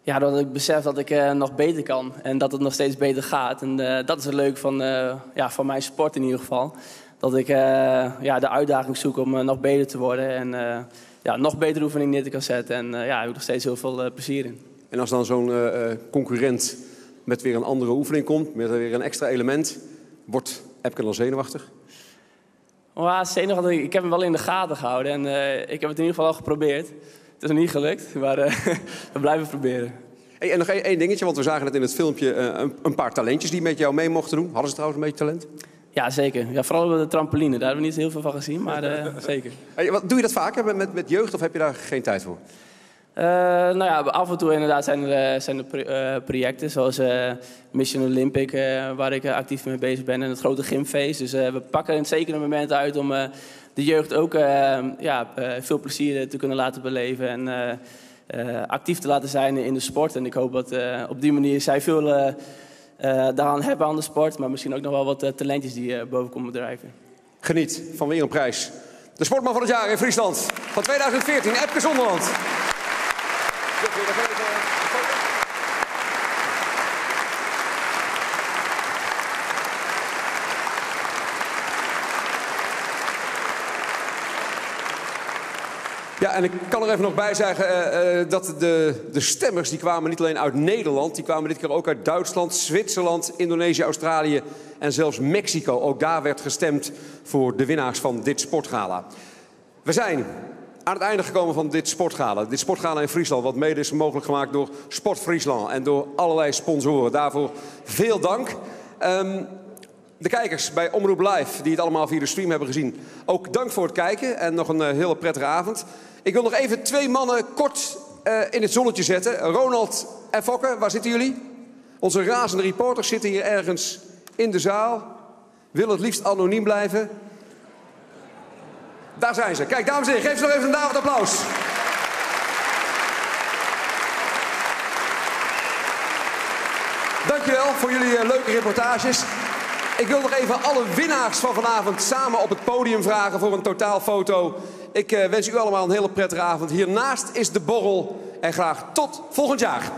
Ja, dat ik besef dat ik nog beter kan en dat het nog steeds beter gaat. En dat is het leuke van mijn sport in ieder geval. Dat ik de uitdaging zoek om nog beter te worden en nog betere oefeningen neer te kunnen zetten. En daar heb ik nog steeds heel veel plezier in. En als dan zo'n concurrent met weer een andere oefening komt, met weer een extra element, wordt Epke dan zenuwachtig? Zenuwachtig, ik heb hem wel in de gaten gehouden en ik heb het in ieder geval al geprobeerd. Het is nog niet gelukt, maar we blijven proberen. Hey, en nog één dingetje, want we zagen net in het filmpje een paar talentjes die met jou mee mochten doen. Hadden ze trouwens een beetje talent? Ja, zeker. Ja, vooral op de trampoline. Daar hebben we niet heel veel van gezien, maar zeker. Hey, doe je dat vaker met jeugd of heb je daar geen tijd voor? Af en toe inderdaad zijn er projecten zoals Mission Olympic, waar ik actief mee bezig ben. En het grote gymfeest. Dus we pakken er zeker een moment uit om de jeugd ook veel plezier te kunnen laten beleven. En actief te laten zijn in de sport. En ik hoop dat op die manier zij veel daaraan hebben aan de sport. Maar misschien ook nog wel wat talentjes die boven komen drijven. Geniet van weer een prijs. De sportman van het jaar in Friesland van 2014, Epke Zonderland. Ja, en ik kan er even nog bij zeggen dat de stemmers die kwamen niet alleen uit Nederland. Die kwamen dit keer ook uit Duitsland, Zwitserland, Indonesië, Australië en zelfs Mexico. Ook daar werd gestemd voor de winnaars van dit sportgala. We zijn aan het einde gekomen van dit sportgala. Dit sportgala in Friesland, wat mede is mogelijk gemaakt door Sport Friesland en door allerlei sponsoren. Daarvoor veel dank. De kijkers bij Omroep Live, die het allemaal via de stream hebben gezien, ook dank voor het kijken en nog een hele prettige avond. Ik wil nog even 2 mannen kort in het zonnetje zetten. Ronald en Fokke, waar zitten jullie? Onze razende reporters zitten hier ergens in de zaal. Willen het liefst anoniem blijven. Daar zijn ze. Kijk, dames en heren, geef ze nog even een David applaus. Dankjewel voor jullie leuke reportages. Ik wil nog even alle winnaars van vanavond samen op het podium vragen voor een totaalfoto. Ik wens u allemaal een hele prettige avond. Hiernaast is de borrel en graag tot volgend jaar.